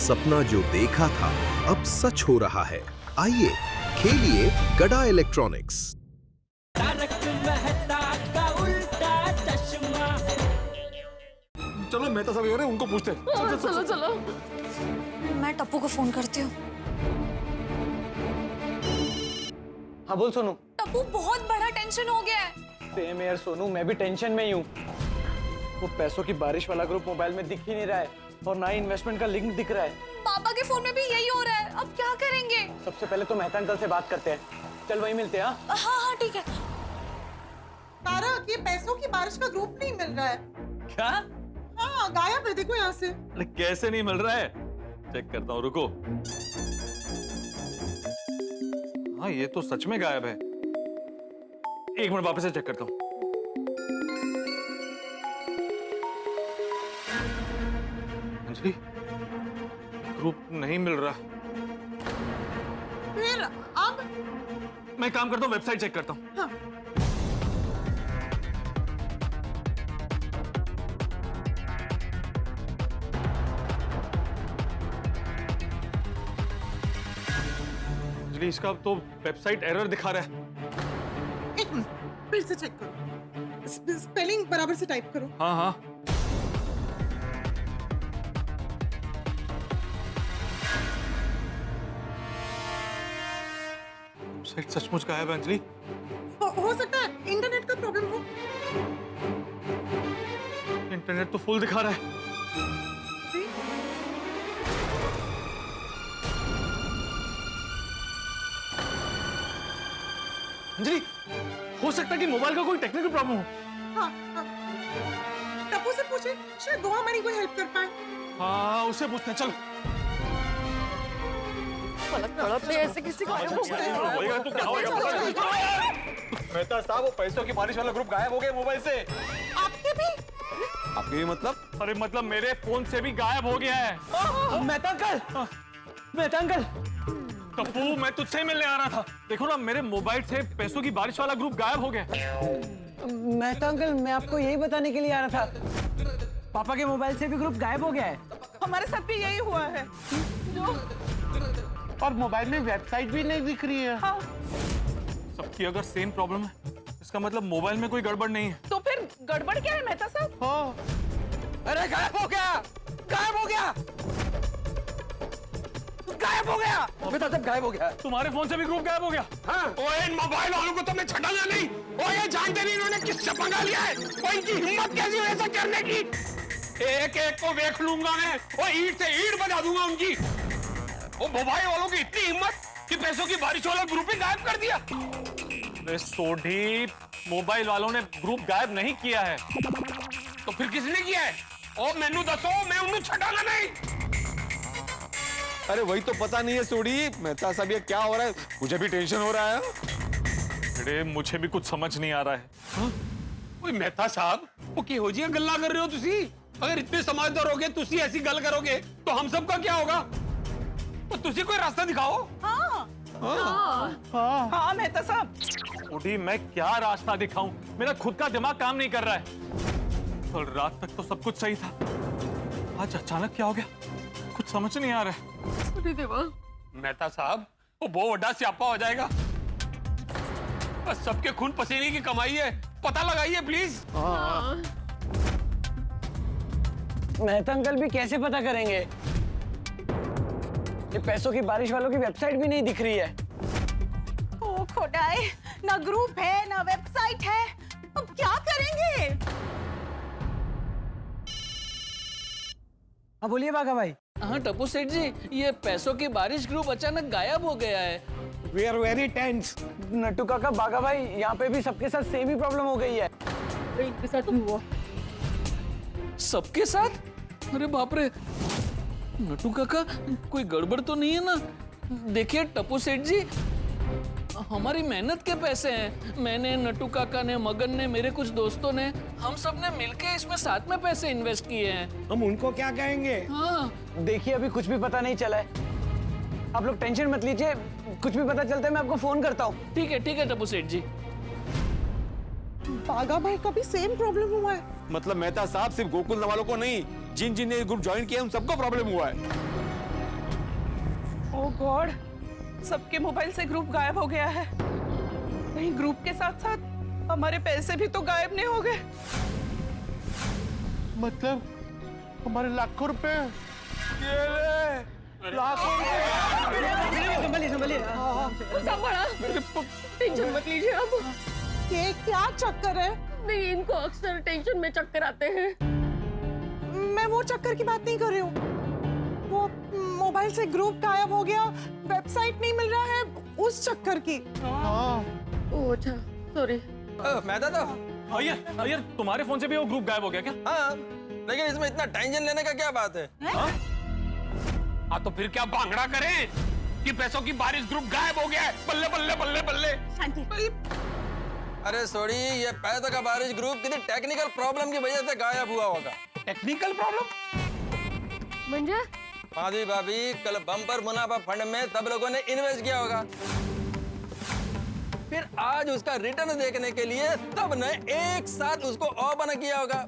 सपना जो देखा था अब सच हो रहा है। आइए खेलिए गड़ा इलेक्ट्रॉनिक्स। चलो मेहता साहब हो रहे उनको पूछते हैं। चलो चलो। मैं टप्पू को फोन करती हूँ। हाँ बोल सोनू। टप्पू बहुत बड़ा टेंशन हो गया है। सेम यार सोनू, मैं भी टेंशन में ही हूँ। वो पैसों की बारिश वाला ग्रुप मोबाइल में दिख ही नहीं रहा है और ना ही इन्वेस्टमेंट का लिंक दिख रहा है। पापा के फोन में भी यही हो रहा है, अब क्या करेंगे? सबसे पहले तो मेहता अंकल से बात करते हैं। चल वहीं मिलते हैं। हाँ हाँ ठीक है। तारक, ये पैसों की बारिश का ग्रुप नहीं मिल रहा है। क्या? हाँ गायब है, देखो यहाँ से। अरे कैसे नहीं मिल रहा है? चेक करता हूँ, रुको। हाँ ये तो सच में गायब है। एक मिनट वापस से चेक करता हूँ। अंजलि, ग्रुप नहीं मिल रहा। फिर अब मैं काम करता हूँ, वेबसाइट चेक करता हूँ। हाँ। अंजलि, इसका तो वेबसाइट एरर दिखा रहा है। एक मिनट, फिर से चेक करो। स्पेलिंग बराबर से टाइप करो। हाँ हाँ। वेबसाइट सचमुच गायब है अंजलि। हो सकता है इंटरनेट का प्रॉब्लम हो। इंटरनेट तो फुल दिखा रहा है। अंजलि, हो सकता है कि मोबाइल का कोई टेक्निकल प्रॉब्लम हो। हाँ, टप्पू से पूछे, शायद वो हमारी कोई हेल्प कर पाए। हाँ उससे पूछते हैं, चलो। ऐसे किसी को होएगा तो क्या होएगा? मेहता साहब, वो पैसों की बारिश वाला ग्रुप गायब हो गए मोबाइल से। आपके भी? आपके भी मतलब? अरे मतलब मेरे फोन से भी गायब हो गया है। Mehta uncle, Mehta uncle. टप्पू, मैं तुझसे ही मिलने आ रहा था। देखो ना, मेरे मोबाइल से पैसों की बारिश वाला ग्रुप गायब हो गया। मेहता अंकल, मैं आपको यही बताने के लिए आ रहा था। पापा के मोबाइल से भी ग्रुप गायब हो गया है। हमारे साथ भी यही हुआ है। और मोबाइल में वेबसाइट भी नहीं दिख रही है। हाँ। सबकी अगर सेम प्रॉब्लम है, इसका मतलब मोबाइल में कोई गड़बड़ नहीं है। तो फिर गड़बड़ क्या है मेहता साहब? हाँ। अरे गायब हो गया, गायब हो गया, गायब हो गया। मेहता साहब गायब हो गया। तुम्हारे फोन से भी ग्रुप गायब हो गया? हाँ। ओए, इन मोबाइल वालों को तो मैं छटाना नहीं। ओए, ये जानते नहीं इन्होंने किससे पंगा लिया है। ओए, इनकी हिम्मत कैसी है ऐसा करने की? एक एक को देख लूंगा मैं। ओए, ईंट से ईंट बजा दूंगा उनकी। वो मोबाइल वालों की इतनी हिम्मत कि पैसों की बारिश वाला ग्रुप ही गायब कर दिया। अरे सोढ़ी, मोबाइल वालों ने ग्रुप गायब नहीं किया है। तो फिर किसने किया है? ओ मैनू दसो, मैं उन्हें छटाना नहीं। अरे वही तो पता नहीं है सोडी। मेहता साहब, ये क्या हो रहा है? मुझे भी टेंशन हो रहा है। अरे मुझे भी कुछ समझ नहीं आ रहा है। ओए मेहता साहब, वो किहो जी गल्ला कर रहे हो तुसी? अगर इतने समझदार होगे, तुसी ऐसी गल करोगे तो हम सबका क्या होगा? तो तुसी कोई रास्ता दिखाओ। हाँ हाँ मेहता साहब। सोढ़ी, मैं क्या रास्ता दिखाऊं? मेरा खुद का दिमाग काम नहीं कर रहा है। कल रात तक तो सब कुछ सही था, आज अचानक क्या हो गया? कुछ समझ नहीं आ रहा है। मेहता साहब, वो बहुत बड़ा स्यापा हो जाएगा। बस सबके खून पसीने की कमाई है, पता लगाइए प्लीज। मेहता अंकल भी कैसे पता करेंगे? ये पैसों की बारिश वालों की वेबसाइट भी नहीं दिख रही है। ओ खोटाए, ना ग्रुप है ना वेबसाइट है, अब क्या करेंगे? हाँ बोलिए बागा भाई। हाँ टप्पू सेठ जी, ये पैसों की बारिश ग्रुप अचानक गायब हो गया है। We are very tense. Nattu काका, बागा भाई, यहाँ पे भी सबके साथ सेम ही प्रॉब्लम हो गई है। सबके साथ? अरे बाप रे, नट्टू काका, कोई गड़बड़ तो नहीं है ना? देखिए टप्पू सेठ जी, हमारी मेहनत के पैसे हैं। मैंने, नट्टू काका ने, मगन ने, मेरे कुछ दोस्तों ने, हम सब ने मिलके इसमें साथ में पैसे इन्वेस्ट किए हैं। हम उनको क्या कहेंगे? हाँ। देखिए अभी कुछ भी पता नहीं चला है, आप लोग टेंशन मत लीजिए, कुछ भी पता चलता है मैं आपको फोन करता हूँ। ठीक है टप्पू सेठ जी। बागा भाई का भी सेम प्रॉब्लम हुआ है। मतलब मेहता साहब, सिर्फ गोकुल वालों को नहीं, जिन जिन ने ग्रुप ज्वाइन किया उन सबको प्रॉब्लम हुआ है। ओह गॉड, सबके मोबाइल से ग्रुप गायब हो गया है। कहीं ग्रुप के साथ साथ हमारे पैसे भी तो गायब नहीं हो गए? मतलब हमारे लाखों रुपए, लाखों संभाला, टेंशन मत लीजिए आप। ये क्या चक्कर है? नहीं, इनको अक्सर टेंशन में चक्कर आते हैं। मैं वो चक्कर की बात नहीं कर रही हूँ। वो मोबाइल से ग्रुप गायब हो गया, वेबसाइट नहीं मिल रहा है, उस चक्कर की। ओह अच्छा, सॉरी। मैं था अय्यर अय्यर, तुम्हारे फोन से भी वो ग्रुप गायब हो गया क्या? हाँ, लेकिन इसमें इतना टेंशन लेने का क्या बात है? हाँ तो फिर क्या भांगड़ा करें कि पैसों की बारिश ग्रुप गायब हो गया है? बल्ले बल्ले बल्ले बल्ले। अरे सॉरी, ये पैसा का बारिश ग्रुप किसी टेक्निकल प्रॉब्लम की वजह से गायब हुआ होगा। टेक्निकल प्रॉब्लम म्हणजे माधवी भाभी, कल बम्पर मुनाफा फंड में सब लोगों ने इन्वेस्ट किया होगा, फिर आज उसका रिटर्न देखने के लिए सब ने एक साथ उसको ओपन किया होगा।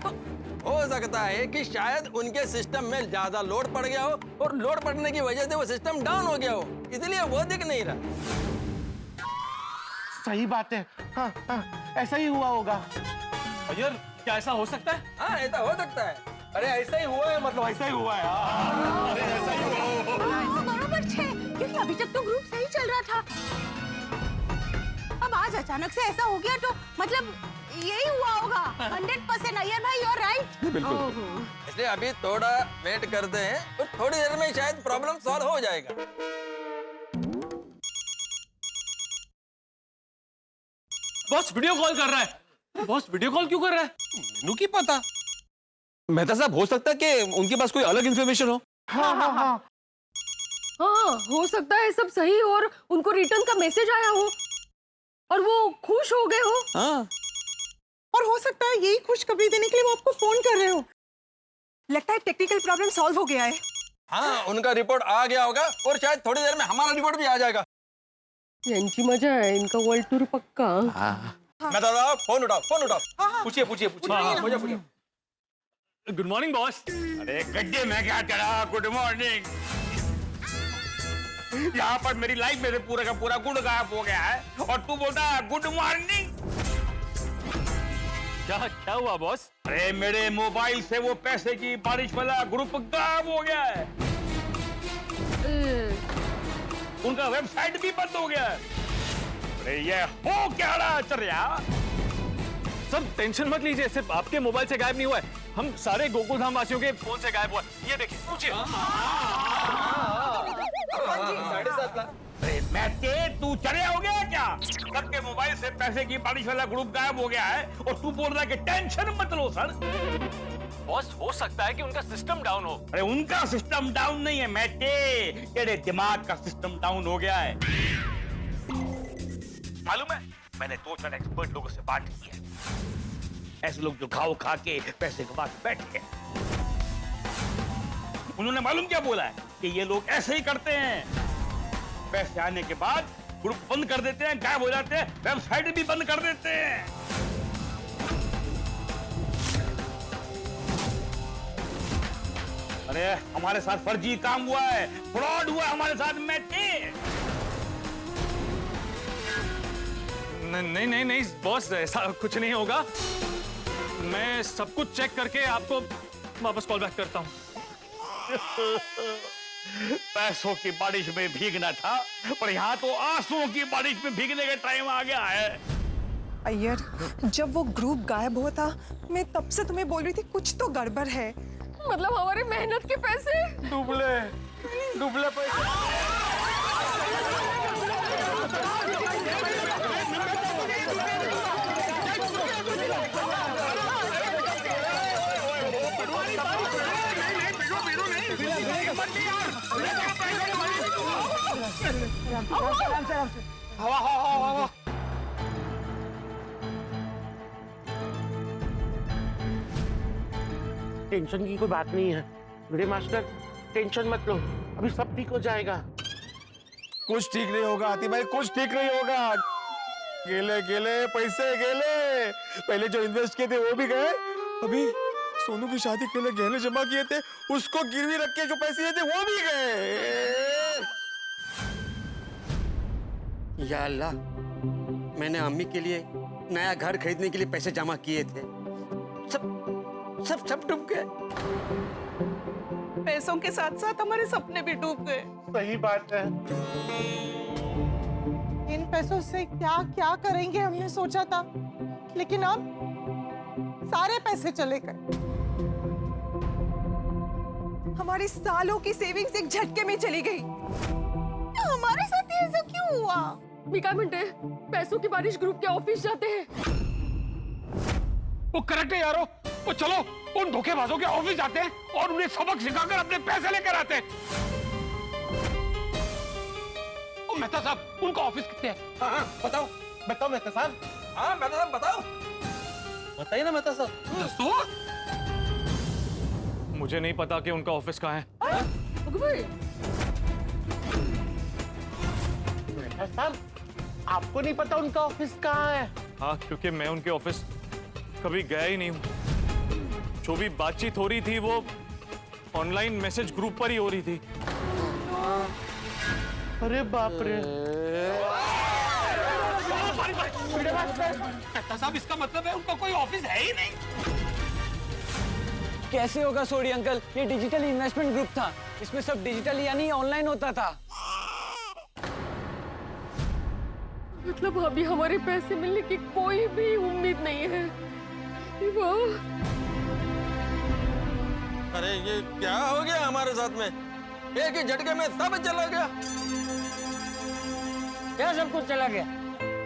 तो हो सकता है कि शायद उनके सिस्टम में ज्यादा लोड पड़ गया हो और लोड पड़ने की वजह से वो सिस्टम डाउन हो गया हो, इसलिए वो दिख नहीं रहा। सही बात है। हाँ, ऐसा ही हुआ होगा। अय्यर, क्या ऐसा हो सकता है? हाँ, ऐसा हो सकता है। अरे ऐसा ही हुआ है, मतलब ऐसा ही हुआ है। अरे ऐसा ही हुआ। बराबर छे, क्योंकि अभी तक तो ग्रुप सही चल रहा था। अब आज अचानक से ऐसा हो गया तो मतलब यही हुआ होगा। 100% अय्यर भाई, यू आर राइट। बिल्कुल। इसलिए अभी थोड़ा वेट करते हैं और थोड़ी देर में शायद प्रॉब्लम सॉल्व हो जाएगा। बॉस वीडियो कॉल कर रहा है। बॉस वीडियो कॉल क्यों कर रहा है? मेनू की पता। मेहता साहब, हो सकता है कि उनके पास कोई अलग इन्फॉर्मेशन हो। हाँ, हो सकता है सब सही हो और उनको रिटर्न का मैसेज आया हो और वो खुश हो गए हो। हाँ। और हो सकता है यही खुशखबरी देने के लिए वो आपको फोन कर रहे हो। लगता है टेक्निकल प्रॉब्लम सॉल्व हो गया है। हाँ, उनका रिपोर्ट आ गया होगा और शायद थोड़ी देर में हमारा रिपोर्ट भी आ जाएगा। यांची मजा है, इनका वर्ल्ड टूर पक्का। मैं तो फोन उठाओ, फोन उठाओ। पूछिए पूछिए पूछिए। मुझे पूछिए। Good morning boss. अरे गड्ढे में क्या चढ़ा? Good morning. यहाँ पर मेरी लाइफ में से पूरा का पूरा गुड़ गायब हो गया है और तू बोलता है गुड मॉर्निंग। क्या हुआ बॉस? अरे मेरे मोबाइल से वो पैसे की बारिश वाला ग्रुप गायब हो गया है। उनका वेबसाइट भी बंद हो गया है। अरे ये हो क्या रहा चर्या? सब टेंशन मत लीजिए, सिर्फ आपके मोबाइल से गायब नहीं हुआ है, हम सारे गोकुल धाम वासियों के फोन से गायब हुआ है। ये देखिए, पूछिए। अरे मैथे, तू चढ़िया हो गया क्या? सबके मोबाइल से पैसे की बारिश वाला ग्रुप गायब हो गया है और तू बोल रहा है कि टेंशन मत लो सर। बॉस, हो सकता है कि उनका सिस्टम डाउन हो। अरे उनका सिस्टम डाउन नहीं है मैथे, तेरे दिमाग का सिस्टम डाउन हो गया है। मालूम है, मैंने 2-4 एक्सपर्ट लोगों से बात की है। ऐसे लोग जो खाओ खा के पैसे कमा के बैठे हैं। उन्होंने मालूम क्या बोला है कि ये लोग ऐसे ही करते हैं, पैसे आने के बाद ग्रुप बंद कर देते हैं, गायब हो जाते हैं, वेबसाइट भी बंद कर देते हैं। अरे हमारे साथ फर्जी काम हुआ है, फ्रॉड हुआ हमारे साथ। नहीं नहीं नहीं बॉस, ऐसा कुछ नहीं होगा। मैं सब कुछ चेक करके आपको वापस कॉल बैक करता हूँ। पैसों की बारिश में भीगना था, पर यहाँ तो आंसुओं की बारिश में भीगने का टाइम आ गया है। अय्यर, जब वो ग्रुप गायब हुआ था, मैं तब से तुम्हें बोल रही थी कुछ तो गड़बड़ है। मतलब हमारी मेहनत के पैसे डुबले पैसे। हवा। टेंशन की कोई बात नहीं है मेरे मास्टर, टेंशन मत लो, अभी सब ठीक हो जाएगा। कुछ ठीक नहीं होगा आती भाई, कुछ ठीक नहीं होगा। गेले पैसे गेले, पहले जो इन्वेस्ट किए थे वो भी गए, अभी सोनू की शादी के लिए गहने जमा किए थे, उसको गिरवी रख के जो पैसे दिए थे वो भी गए। या अल्लाह, मैंने अम्मी के लिए नया घर खरीदने के लिए पैसे जमा किए थे, सब सब सब डूब गए। पैसों के साथ साथ हमारे सपने भी डूब गए। सही बात है। इन पैसों से क्या क्या करेंगे हमने सोचा था, लेकिन अब सारे पैसे चले गए। हमारी सालों की सेविंग्स एक झटके में चली गई। हमारे साथ ये ऐसा क्यों हुआ? मीका मिनटे, पैसों की बारिश ग्रुप के ऑफिस जाते हैं। वो करेक्ट है यारो, वो चलो उन धोखेबाजों के ऑफिस जाते हैं और उन्हें सबक सिखाकर अपने पैसे लेकर आते हैं। ओ मेहता साहब, उनका ऑफिस कितने है? हाँ, बताओ बताओ मेहता साहब, हाँ मेहता साहब बताओ। बताइए ना मेहता साहब। दसो? मुझे नहीं पता कि उनका ऑफिस कहाँ है। मेहता साहब, आपको नहीं पता उनका ऑफिस कहाँ है? हाँ, क्योंकि मैं उनके ऑफिस कभी गया ही नहीं हूँ। जो भी बातचीत हो रही थी वो ऑनलाइन मैसेज ग्रुप पर ही हो रही थी। अरे बाप रे। मेहता साहब, इसका मतलब है उनका कोई ऑफिस है ही नहीं। कैसे होगा सोडी अंकल, ये डिजिटल इन्वेस्टमेंट ग्रुप था, इसमें सब डिजिटल यानी ऑनलाइन होता था। मतलब अभी हमारे पैसे मिलने की कोई भी उम्मीद नहीं है। वाह, अरे ये क्या हो गया हमारे साथ में? एक ही झटके में सब चला गया। क्या सब कुछ चला गया?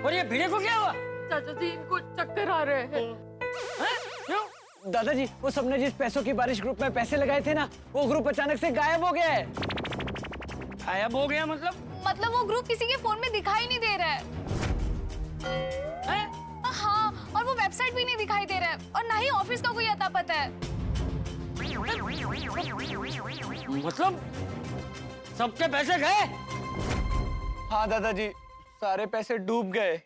और ये भिड़े को क्या हुआ? चाचा जी, इनको चक्कर आ रहे हैं। क्यों? दादाजी, वो सबने जिस पैसों की बारिश ग्रुप में पैसे लगाए थे ना, वो ग्रुप अचानक से गायब हो गया है। गायब हो गया मतलब वो ग्रुप किसी के फोन में दिखाई नहीं दे रहा है। हाँ, और वो वेबसाइट भी नहीं दिखाई दे रहा है, और ना ही ऑफिस का कोई अता पता है। मतलब सबके पैसे गए? हाँ दादाजी, सारे पैसे डूब गए।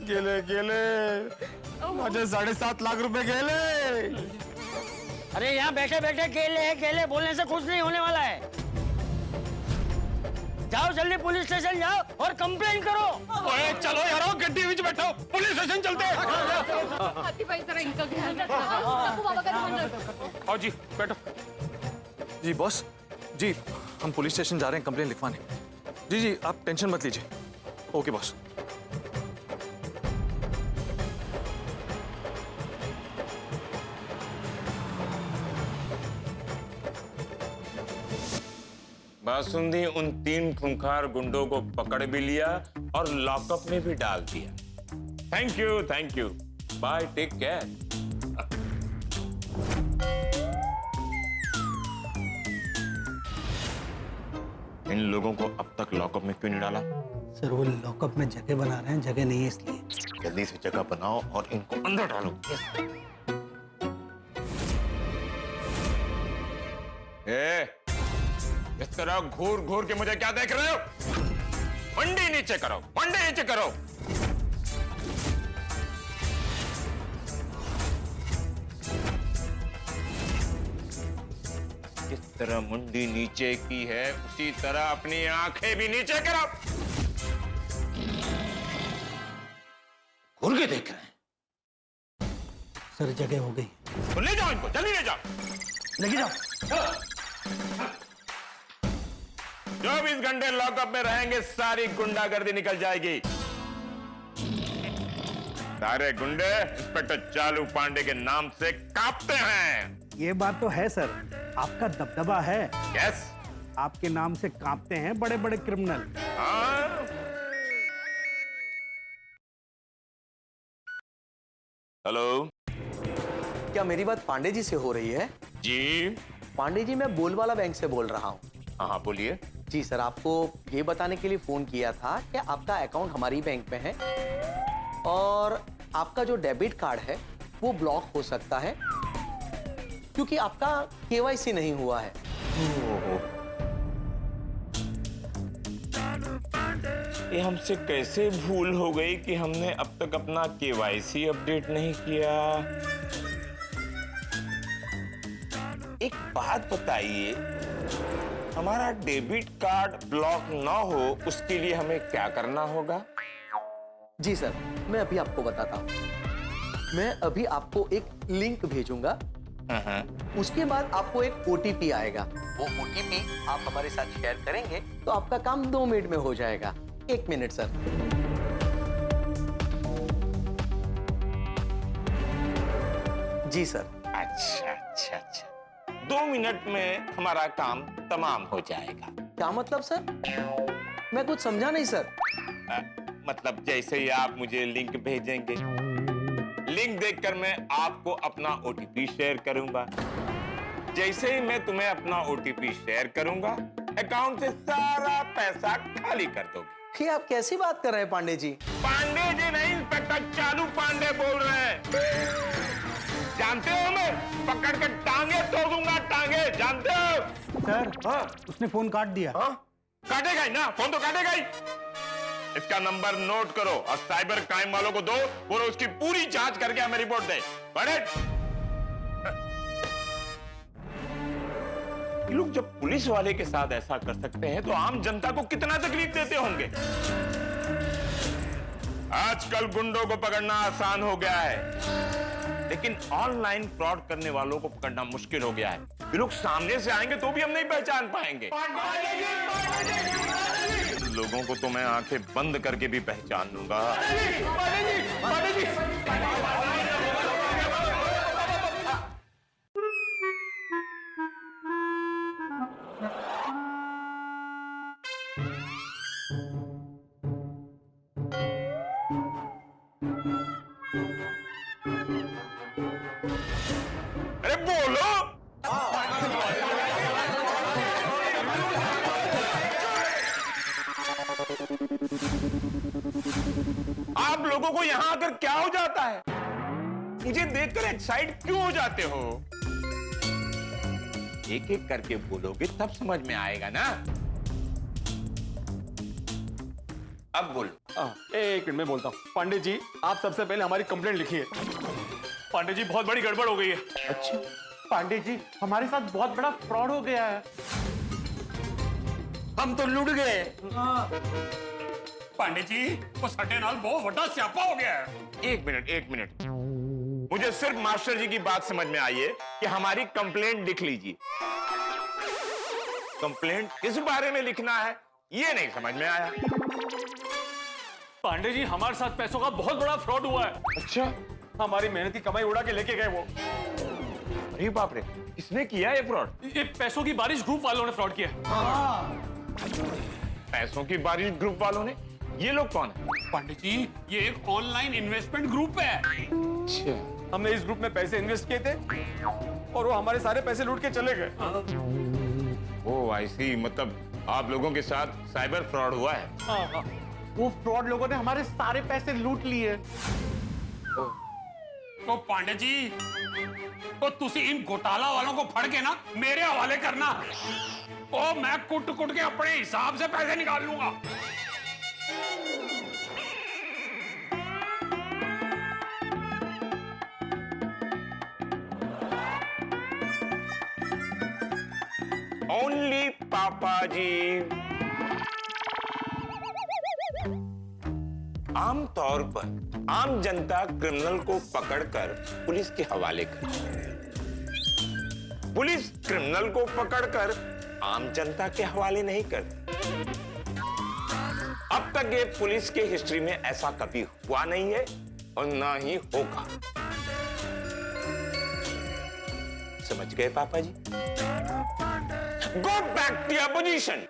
गेले गेले माझे 7.5 लाख रुपए गेले। अरे यहाँ बैठे बैठे केले बोलने से कुछ नहीं होने वाला है। जाओ जल्दी पुलिस स्टेशन जाओ और कंप्लेन करो। ओए चलो यारो, गड्डी में बैठो, पुलिस स्टेशन चलते हैं। हाथी भाई, जरा इनका ध्यान रखना। टप्पू बाबा का ध्यान रखना। आओ जी, बैठो। जी बॉस जी, हम पुलिस स्टेशन जा रहे हैं कंप्लेन लिखवाने। जी जी, आप टेंशन मत लीजिए। Okay boss. बासुंदी उन 3 खूंखार गुंडों को पकड़ भी लिया और लॉकअप में भी डाल दिया। Thank you, bye, take care. इन लोगों को अब तक लॉकअप में क्यों नहीं डाला? सर, वो लॉकअप में जगह बना रहे हैं, जगह नहीं है इसलिए। जल्दी से जगह बनाओ और इनको अंदर डालो। इस तरह घूर घूर के मुझे क्या देख रहे हो? मंडी नीचे करो, मंडी नीचे करो। जिस तरह मुंडी नीचे की है उसी तरह अपनी आंखें भी नीचे करो। घूर के देख रहे हैं। सर, जगह हो गई। तो ले जाओ इनको, जल्दी ले जाओ। लेके जाओ। 24 घंटे लॉकअप में रहेंगे, सारी गुंडागर्दी निकल जाएगी। सारे गुंडे इंस्पेक्टर चालू पांडे के नाम से कांपते हैं। ये बात तो है सर, आपका दबदबा है। यस, आपके नाम से कांपते हैं बड़े बड़े क्रिमिनल। हाँ। हेलो, क्या मेरी बात पांडे जी से हो रही है? जी पांडे जी, मैं बोलवाला बैंक से बोल रहा हूँ। हाँ बोलिए। जी सर, आपको ये बताने के लिए फोन किया था कि आपका अकाउंट हमारी बैंक में है और आपका जो डेबिट कार्ड है वो ब्लॉक हो सकता है क्योंकि आपका केवाईसी नहीं हुआ है। ये हमसे कैसे भूल हो गई कि हमने अब तक अपना केवाईसी अपडेट नहीं किया। एक बात बताइए, हमारा डेबिट कार्ड ब्लॉक ना हो उसके लिए हमें क्या करना होगा? जी सर, मैं अभी आपको बताता हूँ। मैं अभी आपको एक लिंक भेजूंगा। उसके बाद आपको एक ओटीपी आएगा। वो ओटीपी आप हमारे साथ शेयर करेंगे तो आपका काम 2 मिनट में हो जाएगा। 1 मिनट सर। जी सर। अच्छा अच्छा अच्छा, 2 मिनट में हमारा काम तमाम हो जाएगा। क्या मतलब सर? मैं कुछ समझा नहीं सर। मतलब जैसे ही आप मुझे लिंक भेजेंगे, लिंक देखकर मैं आपको अपना ओटीपी शेयर करूंगा। जैसे ही मैं तुम्हें अपना ओटीपी शेयर करूंगा, अकाउंट से सारा पैसा खाली कर दोगे। ये आप कैसी बात कर रहे हैं पांडे जी? पांडे जी नहीं, इंस्पेक्टर चालू पांडे बोल रहे हैं। जानते हो मैं पकड़ के टांगे तोड़ दूंगा, टांगे, जानते हो? सर, हाँ? उसने फोन काट दिया। हाँ? काटेगा ही ना, फोन तो काटेगा ही। इसका नंबर नोट करो और साइबर क्राइम वालों को दो, वो उसकी पूरी जांच करके हमें रिपोर्ट दे। ये लोग जब पुलिस वाले के साथ ऐसा कर सकते हैं तो आम जनता को कितना तकलीफ देते होंगे। आजकल गुंडों को पकड़ना आसान हो गया है, लेकिन ऑनलाइन फ्रॉड करने वालों को पकड़ना मुश्किल हो गया है। ये लोग सामने से आएंगे तो भी हम नहीं पहचान पाएंगे। लोगों को तो मैं आंखें बंद करके भी पहचान लूंगा। अरे बोलो। आप लोगों को यहां आकर क्या हो जाता है? मुझे देखकर एक्साइट क्यों हो जाते हो? एक एक करके बोलोगे तब समझ में आएगा ना। अब बोलो। एक मिनट में बोलता हूँ। पांडे जी, आप सबसे पहले हमारी कंप्लेंट लिखिए। पांडे जी, बहुत बड़ी गड़बड़ हो गई है। अच्छा पांडे जी, हमारे साथ बहुत बड़ा फ्रॉड हो गया है। हम तो लुट गए। पांडे जी, वो सटेनाल बहुत बड़ा स्यापा हो गया है। एक मिनट। मुझे सिर्फ मास्टर जी की बात समझ में आई है कि हमारी कंप्लेंट लिख लीजिए। कंप्लेंट किस बारे में लिखना है ये नहीं समझ में आया। पांडे जी, हमारे साथ पैसों का बहुत बड़ा फ्रॉड हुआ है। अच्छा, हमारी मेहनत की कमाई उड़ा के लेके गए वो। अरे बाप रे, किसने किया ये फ्रॉड? ये पैसों की बारिश ग्रुप वालों ने फ्रॉड किया है। पैसों की बारिश ग्रुप वालों ने? ये लोग कौन है? पांडे जी, ये एक ऑनलाइन इन्वेस्टमेंट ग्रुप है। अच्छा, हमने इस ग्रुप में पैसे इन्वेस्ट किए थे और वो हमारे सारे पैसे लूट के चले गए। ओह आई सी, मतलब आप लोगों के साथ साइबर फ्रॉड हुआ है। हाँ। वो फ्रॉड लोगों ने हमारे सारे पैसे लूट लिए। तो पांडे जी, तो तुसी इन घोटाला वालों को फड़ के ना मेरे हवाले करना। ओ मैं कुट के अपने हिसाब से पैसे निकाल लूंगा। ओनली पापा जी। आमतौर पर आम जनता क्रिमिनल को पकड़कर पुलिस के हवाले करती है, पुलिस क्रिमिनल को पकड़कर आम जनता के हवाले नहीं करती। अब तक ये पुलिस के हिस्ट्री में ऐसा कभी हुआ नहीं है और ना ही होगा। समझ गए पापा जी? Go back to your position.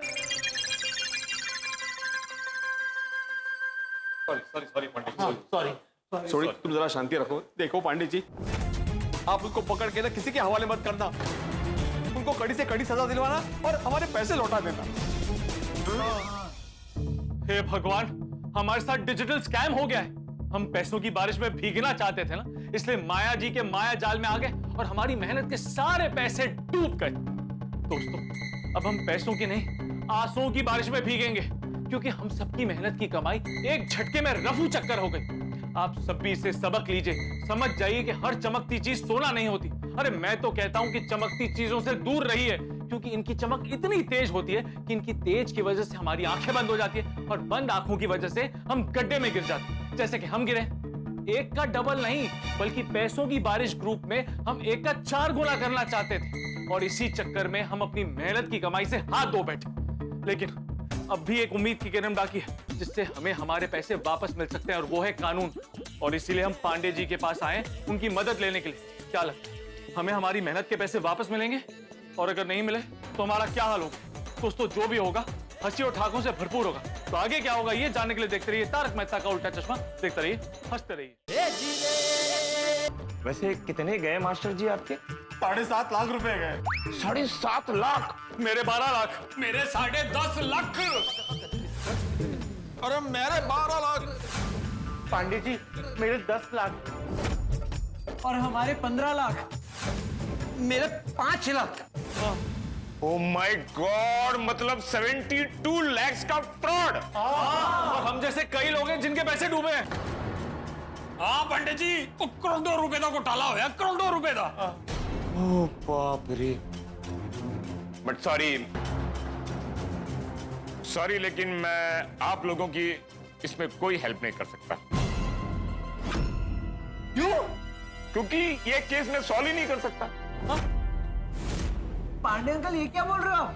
Sorry Pandey ji, sorry. तुम जरा शांति रखो। देखो पांडे जी, आप उनको पकड़ के ना किसी के हवाले मत करना। उनको कड़ी से कड़ी सजा दिलवाना और हमारे पैसे लौटा देना। हे भगवान, हमारे साथ डिजिटल स्कैम हो गया है। हम पैसों की बारिश में भीगना चाहते थे ना, इसलिए माया जी के माया जाल में आ गए और हमारी मेहनत के सारे पैसे डूब गए। दोस्तों, अब हम पैसों की नहीं, आंसुओं की बारिश में भीगेंगे, क्योंकि हम सबकी मेहनत की कमाई एक झटके में रफू चक्कर हो गई। आप सब भी इसे सबक लीजिए। समझ जाइए कि हर चमकती चीज सोना नहीं होती। अरे मैं तो कहता हूं कि चमकती चीजों से दूर रहिए, क्योंकि इनकी चमक इतनी तेज होती है कि इनकी तेज की वजह से हमारी आंखें बंद हो जाती है और बंद आंखों की वजह से हम गड्ढे में गिर जाते हैं, जैसे कि हम गिरे। एक का डबल नहीं बल्कि पैसों की बारिश ग्रुप में हम एक का 4 गुना करना चाहते थे और इसी चक्कर में हम अपनी मेहनत की कमाई से हाथ धो बैठे। लेकिन अब भी एक उम्मीद की किरण बाकी है जिससे हमें हमारे पैसे वापस मिल सकते हैं और वो है कानून। और इसीलिए हम पांडे जी के पास आए उनकी मदद लेने के लिए। क्या लगता है हमें हमारी मेहनत के पैसे वापस मिलेंगे? और अगर नहीं मिले तो हमारा क्या हाल होगा? दोस्तों जो भी होगा हंसी और ठाकों से भरपूर होगा। तो आगे क्या होगा ये जानने के लिए देखते रहिए तारक मेहता का उल्टा चश्मा। देखते रहिए, हंसते रहिए। वैसे कितने गए मास्टर जी आपके? 7.5 लाख रुपए गए। 7.5 लाख? मेरे 12 लाख। मेरे 10.5 लाख। अरे मेरे 12 लाख। पांडे जी मेरे 10 लाख और हमारे 15 लाख। मेरे 5 लाख। ओ माय गॉड, मतलब 72 लाख का फ्रॉड। और हम जैसे कई लोग हैं जिनके पैसे डूबे हैं। हाँ पंडित जी, वो करोड़ों रुपए का घोटाला होया, करोड़ों रुपए का। ओ बाप रे। बट सॉरी लेकिन मैं आप लोगों की इसमें कोई हेल्प नहीं कर सकता। क्यों? क्योंकि ये केस मैं सॉल्व ही नहीं कर सकता। पांडे अंकल ये क्या बोल रहे हो आप?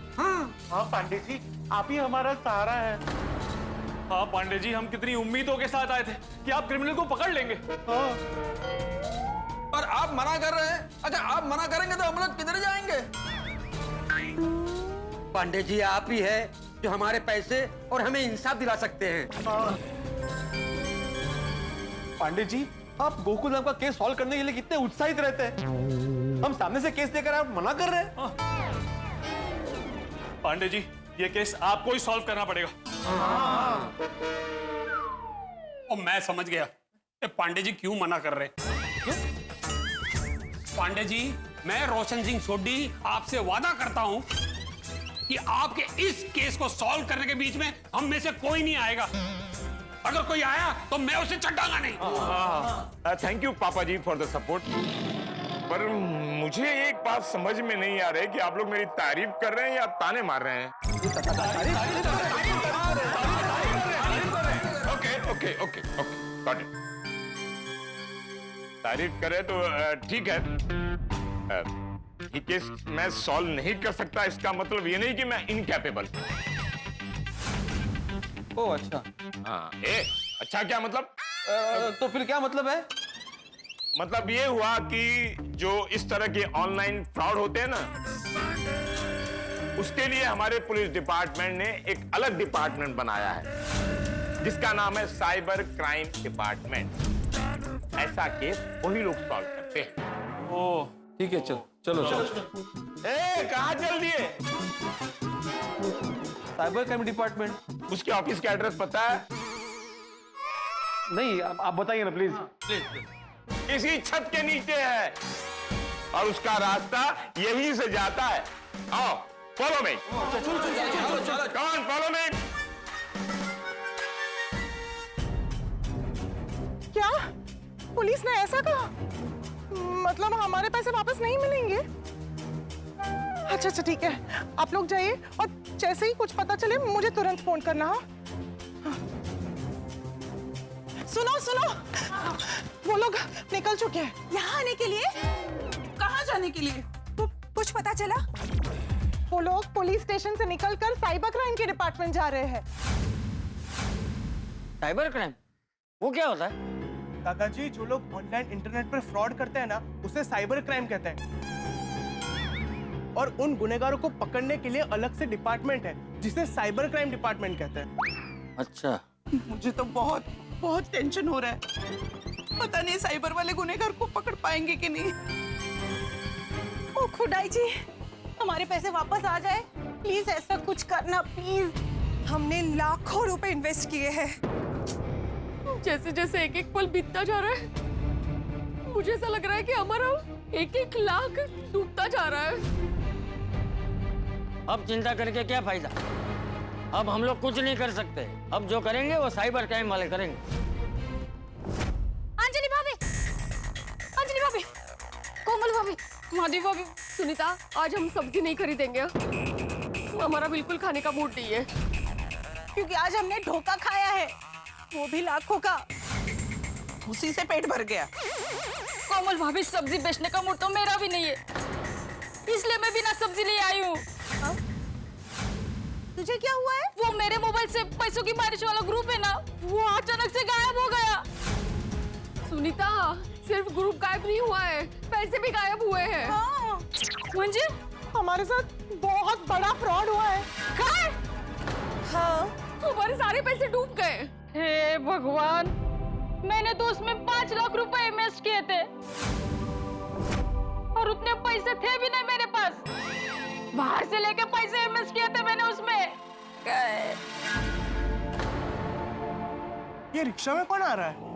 हाँ पांडे जी आप ही हमारा सहारा है। हाँ पांडे जी, हम कितनी उम्मीदों के साथ आए थे कि आप क्रिमिनल को पकड़ लेंगे। और आप मना कर रहे हैं? अच्छा आप मना करेंगे तो हम लोग किधर जाएंगे? पांडे जी आप ही है जो हमारे पैसे और हमें इंसाफ दिला सकते हैं। पांडे जी, आप गोकुल नाम का केस सॉल्व करने के लिए कितने उत्साहित रहते हैं। हम सामने से केस लेकर आप मना कर रहे हैं। पांडे जी, ये केस आपको ही सॉल्व करना पड़ेगा। और मैं समझ गया कि पांडे जी क्यों मना कर रहे। पांडे जी, मैं रोशन सिंह सोढी आपसे वादा करता हूं कि आपके इस केस को सॉल्व करने के बीच में हम में से कोई नहीं आएगा। अगर कोई आया तो मैं उसे चढ़ाऊंगा नहीं। थैंक यू पापा जी फॉर द सपोर्ट। पर मुझे एक बात समझ में नहीं आ रही कि आप लोग मेरी तारीफ कर रहे हैं या ताने मार रहे हैं। Okay got it. तारीफ करे तो ठीक है। ये केस मैं सॉल्व नहीं कर सकता, इसका मतलब ये नहीं कि मैं इनकैपेबल। ओह अच्छा। हाँ, अच्छा क्या मतलब? तो फिर क्या मतलब है? मतलब ये हुआ कि जो इस तरह के ऑनलाइन फ्रॉड होते हैं ना, उसके लिए हमारे पुलिस डिपार्टमेंट ने एक अलग डिपार्टमेंट बनाया है जिसका नाम है साइबर क्राइम डिपार्टमेंट। ऐसा केस वही लोग सॉल्व करते हैं। ओह ठीक है, चलो। कहाँ चल दिए? Cyber crime department. उसके ऑफिस का एड्रेस पता है? नहीं, आप बताइए ना प्लीज। इसी छत के नीचे है और उसका रास्ता यहीं से जाता है। आओ फॉलो मी। कौन फॉलो मी? क्या पुलिस ने ऐसा कहा? मतलब हमारे पैसे वापस नहीं मिलेंगे? अच्छा ठीक है, आप लोग जाइए और जैसे ही कुछ पता चले मुझे तुरंत फोन करना। हाँ सुनो, वो लोग निकल चुके हैं। यहाँ आने के लिए? कहाँ जाने के लिए? कुछ पता चला? वो लोग पुलिस स्टेशन से निकलकर साइबर क्राइम के डिपार्टमेंट जा रहे हैं। साइबर क्राइम वो क्या होता है? दादाजी, जो लोग ऑनलाइन इंटरनेट पर फ्रॉड करते हैं ना, उसे साइबर क्राइम कहते हैं। और उन गुनहगारों को पकड़ने के लिए अलग से डिपार्टमेंट है जिसे साइबर क्राइम डिपार्टमेंट कहते हैं। अच्छा। मुझे तो बहुत टेंशन हो रहा है। पता नहीं साइबर वाले गुनहगार को पकड़ पाएंगे कि नहीं। ओ खुदाई जी, हमारे पैसे वापस आ जाए प्लीज, ऐसा कुछ करना प्लीज। हमने लाखों रुपए इन्वेस्ट किए हैं। जैसे जैसे एक एक पल बीतता जा रहा है मुझे ऐसा लग रहा है कि हमारा 1-1 लाख डूबता जा रहा है। अब चिंता करके क्या फायदा? अब हम लोग कुछ नहीं कर सकते। अब जो करेंगे वो साइबर क्राइम वाले करेंगे। अंजलि भाभी, कोमल भाभी, मादी भाभी, सुनीता, आज हम सब्जी नहीं खरीदेंगे। हमारा बिल्कुल खाने का मूड नहीं है। क्योंकि आज हमने धोखा खाया है, वो भी लाखों का। उसी से पेट भर गया। कोमल भाभी, सब्जी बेचने का मूड तो मेरा भी नहीं है, इसलिए मैं बिना सब्जी ले आई हूँ। तुझे क्या हुआ है? वो मेरे मोबाइल से पैसों की बारिश वाला ग्रुप है ना, वो अचानक से गायब हो गया। सुनीता, सिर्फ ग्रुप गायब नहीं हुआ है, पैसे भी गायब हुए हैं। हाँ। मुझे हमारे साथ बहुत बड़ा फ्रॉड हुआ है। काय? हाँ। हमारे सारे पैसे डूब गए। हे भगवान, मैंने तो उसमें 5 लाख रुपए इन्वेस्ट किए थे और उतने पैसे थे भी नहीं मेरे पास। बाहर से लेके पैसे इन्वेस्ट किए थे मैंने उसमें। ये रिक्शा में कौन आ रहा है?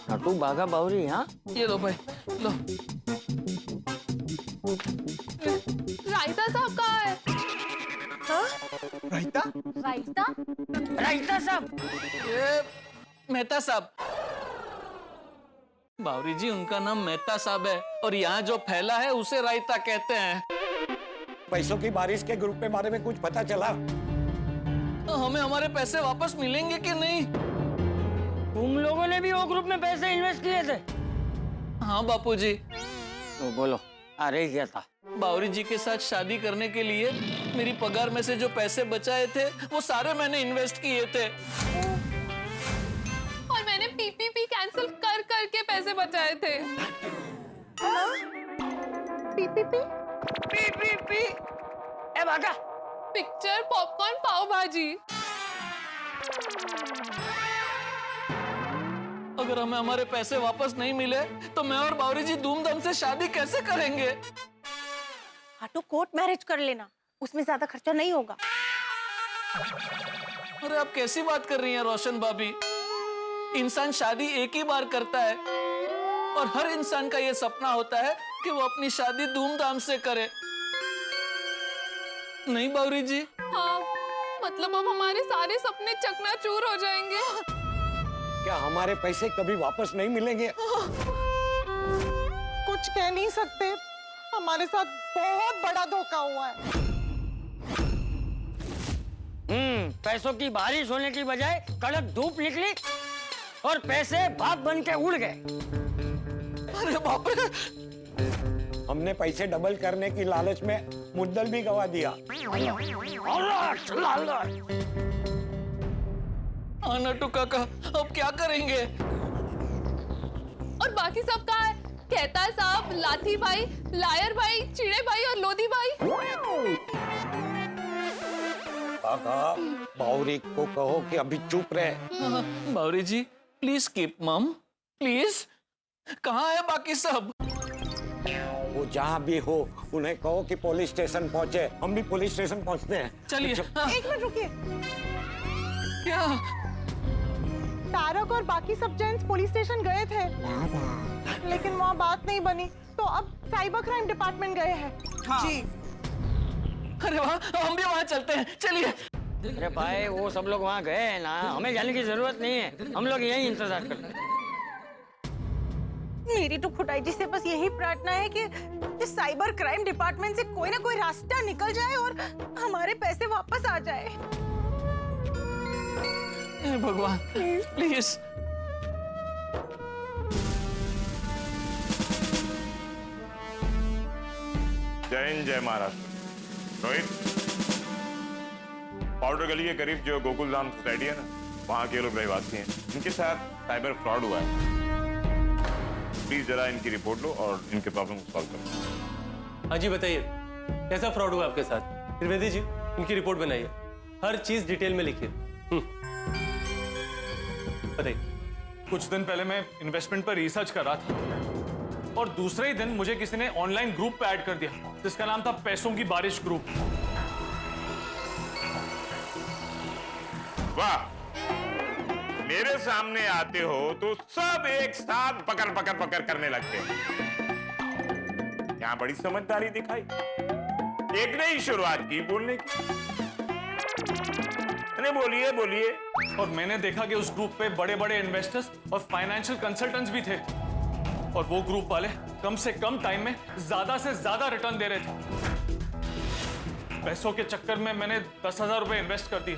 नटू बाघा बावरी, हाँ? ये लो भाई, लो। रायता साहब कहाँ है? रायता? रायता? रायता साहब? ये मेहता साहब। बावरी जी, उनका नाम मेहता साहब है और यहाँ जो फैला है उसे रायता कहते हैं। पैसों की बारिश के ग्रुप के बारे में कुछ पता चला? तो हमें हमारे पैसे वापस मिलेंगे कि नहीं? तुम लोगों ने भी वो ग्रुप में पैसे इन्वेस्ट किए थे? हाँ बापूजी। तो बोलो, अरे क्या था? बावरी जी के साथ शादी करने के लिए मेरी पगार में से जो पैसे बचाए थे वो सारे मैंने इन्वेस्ट किए थे। और मैंने पीपीपी कैंसिल कर करके पैसे बचाए थे। पीपीपी? पी। ए बाघा, पिक्चर, पॉपकॉर्न, पाव भाजी। अगर हमें हमारे पैसे वापस नहीं मिले तो मैं और बावरी जी धूमधाम से शादी कैसे करेंगे? हाँ तो कोर्ट मैरिज कर लेना, उसमें ज्यादा खर्चा नहीं होगा। अरे आप कैसी बात कर रही हैं रोशन भाभी? इंसान शादी एक ही बार करता है और हर इंसान का ये सपना होता है कि वो अपनी शादी धूमधाम से करे। नहीं बावरी जी? हाँ, मतलब अब हमारे सारे सपने चकनाचूर हो जाएंगे। क्या हमारे पैसे कभी वापस नहीं मिलेंगे? कुछ कह नहीं सकते, हमारे साथ बहुत बड़ा धोखा हुआ है। पैसों की बारिश होने की बजाय कड़क धूप निकली और पैसे भाप बन के उड़ गए। अरे बाप रे! हमने पैसे डबल करने की लालच में मुद्दल भी गवा दिया। हाँ नटू काका, अब क्या करेंगे? और बाकी सब कहाँ है? कहता साहब, लाठी भाई, लायर भाई, चिड़े भाई और लोधी भाई। काका, बावरी को कहो कि अभी चुप रहे। बावरी जी, प्लीज कीप मम, प्लीज। कहाँ है बाकी सब? वो जहाँ भी हो उन्हें कहो कि पुलिस स्टेशन पहुँचे। हम भी पुलिस स्टेशन पहुँचते हैं। चलिए। हाँ। एक मिनट रुकिए। क्या? तारक और बाकी सब जेंट्स पुलिस स्टेशन गए थे, लेकिन वहाँ बात नहीं बनी, तो अब साइबर क्राइम डिपार्टमेंट गए हैं। हाँ। जी। अरे वाह, हम भी वहाँ चलते हैं, चलिए। अरे भाई, वो सब लोग वहाँ गए हैं ना, हमें जाने की जरूरत नहीं है, हम लोग यहीं इंतजार करते हैं। मेरी तो खुदाई जी से बस यही प्रार्थना है कि इस साइबर क्राइम डिपार्टमेंट से कोई ना कोई रास्ता निकल जाए और हमारे पैसे वापस आ जाए। भगवान, प्लीज। जय हिंद, जय महाराष्ट्र। रोहित, पाउडर गली के करीब जो गोकुल धाम सोसाइटी है ना, वहाँ के लोग रहवासी हैं, इनके साथ साइबर फ्रॉड हुआ है। प्लीज जरा इनकी रिपोर्ट लो और इनके प्रॉब्लम को सॉल्व करो। हाँ जी, बताइए कैसा फ्रॉड हुआ आपके साथ? त्रिवेदी जी, इनकी रिपोर्ट बनाइए, हर चीज डिटेल में लिखिए। बताइए। कुछ दिन पहले मैं इन्वेस्टमेंट पर रिसर्च कर रहा था और दूसरे ही दिन मुझे किसी ने ऑनलाइन ग्रुप पे ऐड कर दिया जिसका नाम था पैसों की बारिश ग्रुप। वाह, मेरे सामने आते हो तो सब एक साथ पकड़ पकड़ पकड़ करने लगते हैं। यहाँ बड़ी समझदारी दिखाई, एक ने ही शुरुआत की बोलने की। अरे बोलिए बोलिए। और मैंने देखा कि उस ग्रुप पे बड़े बड़े इन्वेस्टर्स और फाइनेंशियल कंसल्टेंट्स भी थे, और वो ग्रुप वाले कम से कम टाइम में ज्यादा से ज्यादा रिटर्न दे रहे थे। पैसों के चक्कर में मैंने 10,000 रुपए इन्वेस्ट कर दिए।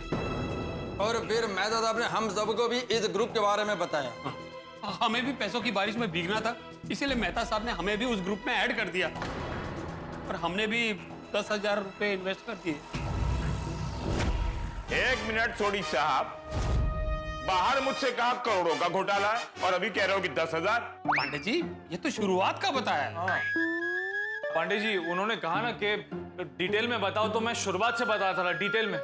और फिर मेहता साहब ने हम सबको भी इस ग्रुप के बारे में बताया। हमें भी पैसों की बारिश में भीगना था, इसीलिए मेहता साहब ने हमें भी उस ग्रुप में ऐड कर दिया, और हमने भी 10,000 रुपए इन्वेस्ट कर दिए। 1 मिनट सोडी साहब, बाहर मुझसे कहा करोड़ों का घोटाला और अभी कह रहे हो कि 10,000। पांडे जी, ये तो शुरुआत का बताया। पांडे जी, उन्होंने कहा ना कि डिटेल में बताओ, तो मैं शुरुआत से बताता था, डिटेल में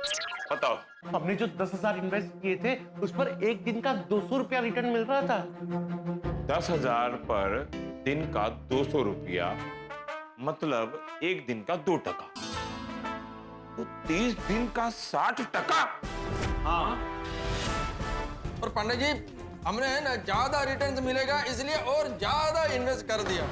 बताओ। हमने जो 10,000 इन्वेस्ट किए थे उस पर एक दिन का 200 रुपया रिटर्न मिल रहा था। 10,000 पर दिन का 200 रुपया, मतलब एक दिन का 2 टका, तो 30 दिन का 60 टका। हाँ। और पांडे जी, हमने है ना ज्यादा रिटर्न मिलेगा इसलिए और ज्यादा इन्वेस्ट कर दिया।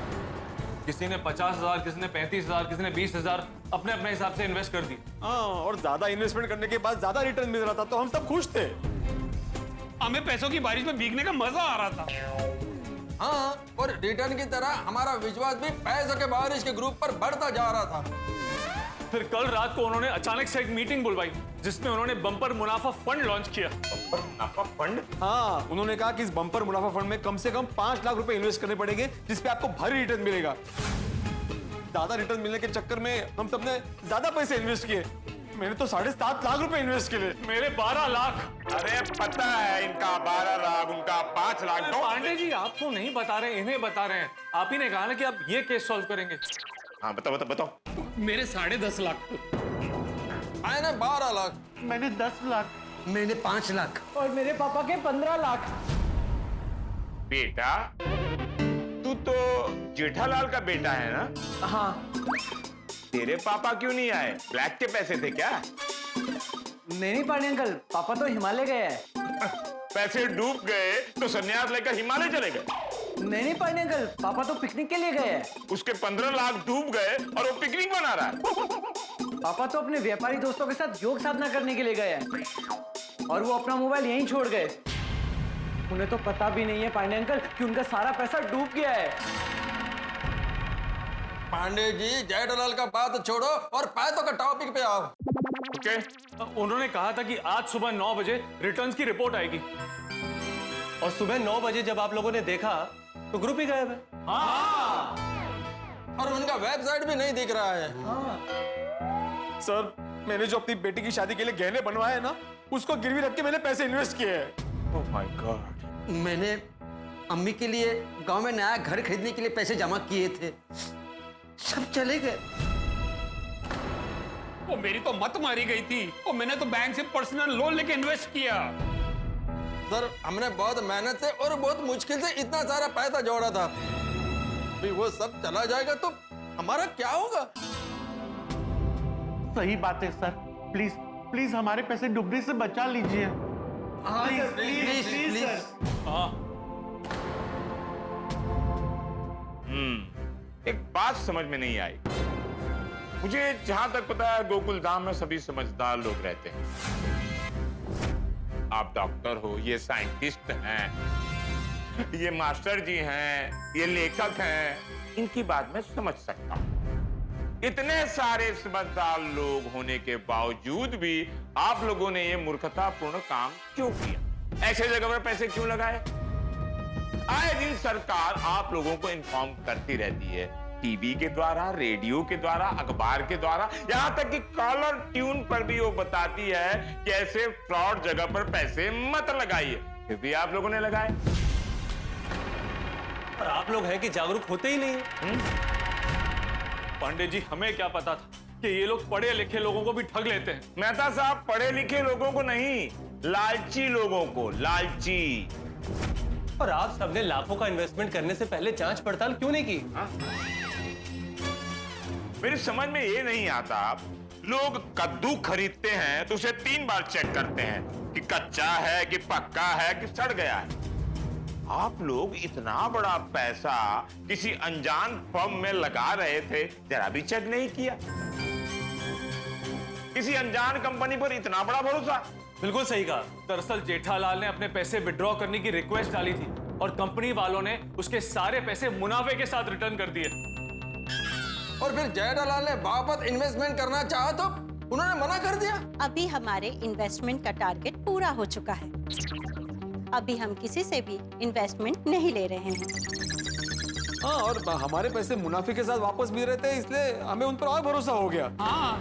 किसी ने 50,000, किसी ने 35,000, किसी ने 20,000 अपने अपने हिसाब से इन्वेस्ट कर दी। हाँ, और ज्यादा इन्वेस्टमेंट करने के बाद ज्यादा रिटर्न मिल रहा था तो हम सब खुश थे। हमें पैसों की बारिश में भीगने का मजा आ रहा था। हाँ, और रिटर्न की तरह हमारा विश्वास भी पैसों के बारिश के ग्रुप पर बढ़ता जा रहा था। फिर कल रात को उन्होंने अचानक से एक मीटिंग बुलवाई जिसमें उन्होंने बम्पर मुनाफा फंड लॉन्च किया। बम्पर मुनाफा फंड? हाँ, उन्होंने कहा कि इस बम्पर मुनाफा फंड में कम से कम 5 लाख रुपए इन्वेस्ट करने पड़ेंगे, जिसपे आपको भारी रिटर्न मिलेगा। ज्यादा रिटर्न मिलने के चक्कर में हम सबने ज्यादा पैसे इन्वेस्ट किए। मैंने तो 7.5 लाख रुपए इन्वेस्ट किए। मेरे 12 लाख। अरे पता है इनका 12 लाख, उनका 5 लाख। पांडे जी, आपको नहीं बता रहे, इन्हें बता रहे हैं। आप ही ने कहा ना कि आप ये केस सॉल्व करेंगे। हाँ, बताओ बताओ बताओ। मेरे 10.5 लाख। मैंने 12 लाख। मैंने 10 लाख। मैंने 5 लाख। और मेरे पापा के 15 लाख। बेटा, तू तो जेठालाल का बेटा है ना? हाँ। तेरे पापा क्यों नहीं आए? ब्लैक के पैसे थे क्या? नहीं पांडे अंकल, पापा तो हिमालय गए हैं। पैसे डूब गए तो सन्यास लेकर हिमालय चले गए? नहीं पांडे अंकल, पापा तो पिकनिक के लिए गए हैं। उसके 15 लाख डूब गए और वो पिकनिक मना रहा है। पापा तो अपने व्यापारी दोस्तों के साथ योग साधना करने के लिए गए हैं, और वो अपना मोबाइल यहीं छोड़ गए। उन्हें तो पता भी नहीं है पांडे अंकल कि उनका सारा पैसा डूब गया है। पांडे जी, जेठालाल का बात छोड़ो और पैसों का टॉपिक पे आओ। ओके। उन्होंने कहा था कि आज सुबह 9 बजे रिटर्न्स की रिपोर्ट आएगी। और सुबह 9 बजे जब आप लोगों ने देखा तो ग्रुप ही गायब है। हाँ। और उनका वेबसाइट भी नहीं दिख रहा है। सर, मैंने जो अपनी बेटी की शादी के लिए गहने बनवाए ना, उसको गिरवी रख के मैंने पैसे इन्वेस्ट किए हैं। Oh my God. मैंने अम्मी के लिए गांव में नया घर खरीदने के लिए पैसे जमा किए थे, सब चले गए। वो मेरी तो मत मारी गई थी, और मैंने तो बैंक से पर्सनल लोन लेके इन्वेस्ट किया। सर, हमने बहुत मेहनत से और बहुत मुश्किल से इतना सारा पैसा जोड़ा था। भी वो सब चला जाएगा तो हमारा क्या होगा? सही बात है सर, प्लीज प्लीज हमारे पैसे डूबने से बचा लीजिए। हाँ सर, प्लीज प्लीज सर। एक बात समझ में नहीं आई। मुझे जहां तक पता है गोकुल धाम में सभी समझदार लोग रहते हैं। आप डॉक्टर हो, ये साइंटिस्ट हैं, ये मास्टर जी हैं, ये लेखक हैं, इनकी बात मैं समझ सकता हूं। इतने सारे समझदार लोग होने के बावजूद भी आप लोगों ने ये मूर्खतापूर्ण काम क्यों किया? ऐसे जगह पर पैसे क्यों लगाए? आए दिन सरकार आप लोगों को इन्फॉर्म करती रहती है, टीवी के द्वारा, रेडियो के द्वारा, अखबार के द्वारा, यहां तक कि कॉलर ट्यून पर भी वो बताती है कि ऐसे फ्रॉड जगह पर पैसे मत लगाइए, फिर भी आप लोगों ने लगाए। और आप लोग हैं कि जागरूक होते ही नहीं। पांडे जी, हमें क्या पता था कि ये लोग पढ़े लिखे लोगों को भी ठग लेते हैं। मेहता साहब, पढ़े लिखे लोगों को नहीं, लालची लोगों को, लालची। और आप सबने लाखों का इन्वेस्टमेंट करने से पहले जांच पड़ताल क्यों नहीं की? मेरी समझ में ये नहीं आता, लोग कद्दू खरीदते हैं तो उसे 3 बार चेक करते हैं कि कच्चा है, कि पक्का है, कि सड़ गया है। आप लोग इतना बड़ा पैसा किसी अनजान फर्म में लगा रहे थे, जरा भी चेक नहीं किया। किसी अनजान कंपनी पर इतना बड़ा भरोसा। बिल्कुल सही कहा। दरअसल जेठालाल ने अपने पैसे विड्रॉ करने की रिक्वेस्ट डाली थी और कंपनी वालों ने उसके सारे पैसे मुनाफे के साथ रिटर्न कर दिए। और फिर जेठालाल ने वापस इन्वेस्टमेंट करना चाहा तो उन्होंने मना कर दिया। अभी हमारे इन्वेस्टमेंट का टारगेट पूरा हो चुका है। अभी हम किसी से भी इन्वेस्टमेंट नहीं ले रहे हैं। हाँ, और हमारे पैसे मुनाफे के साथ वापस मिल रहे थे, इसलिए हमें उन पर और भरोसा हो गया। हाँ,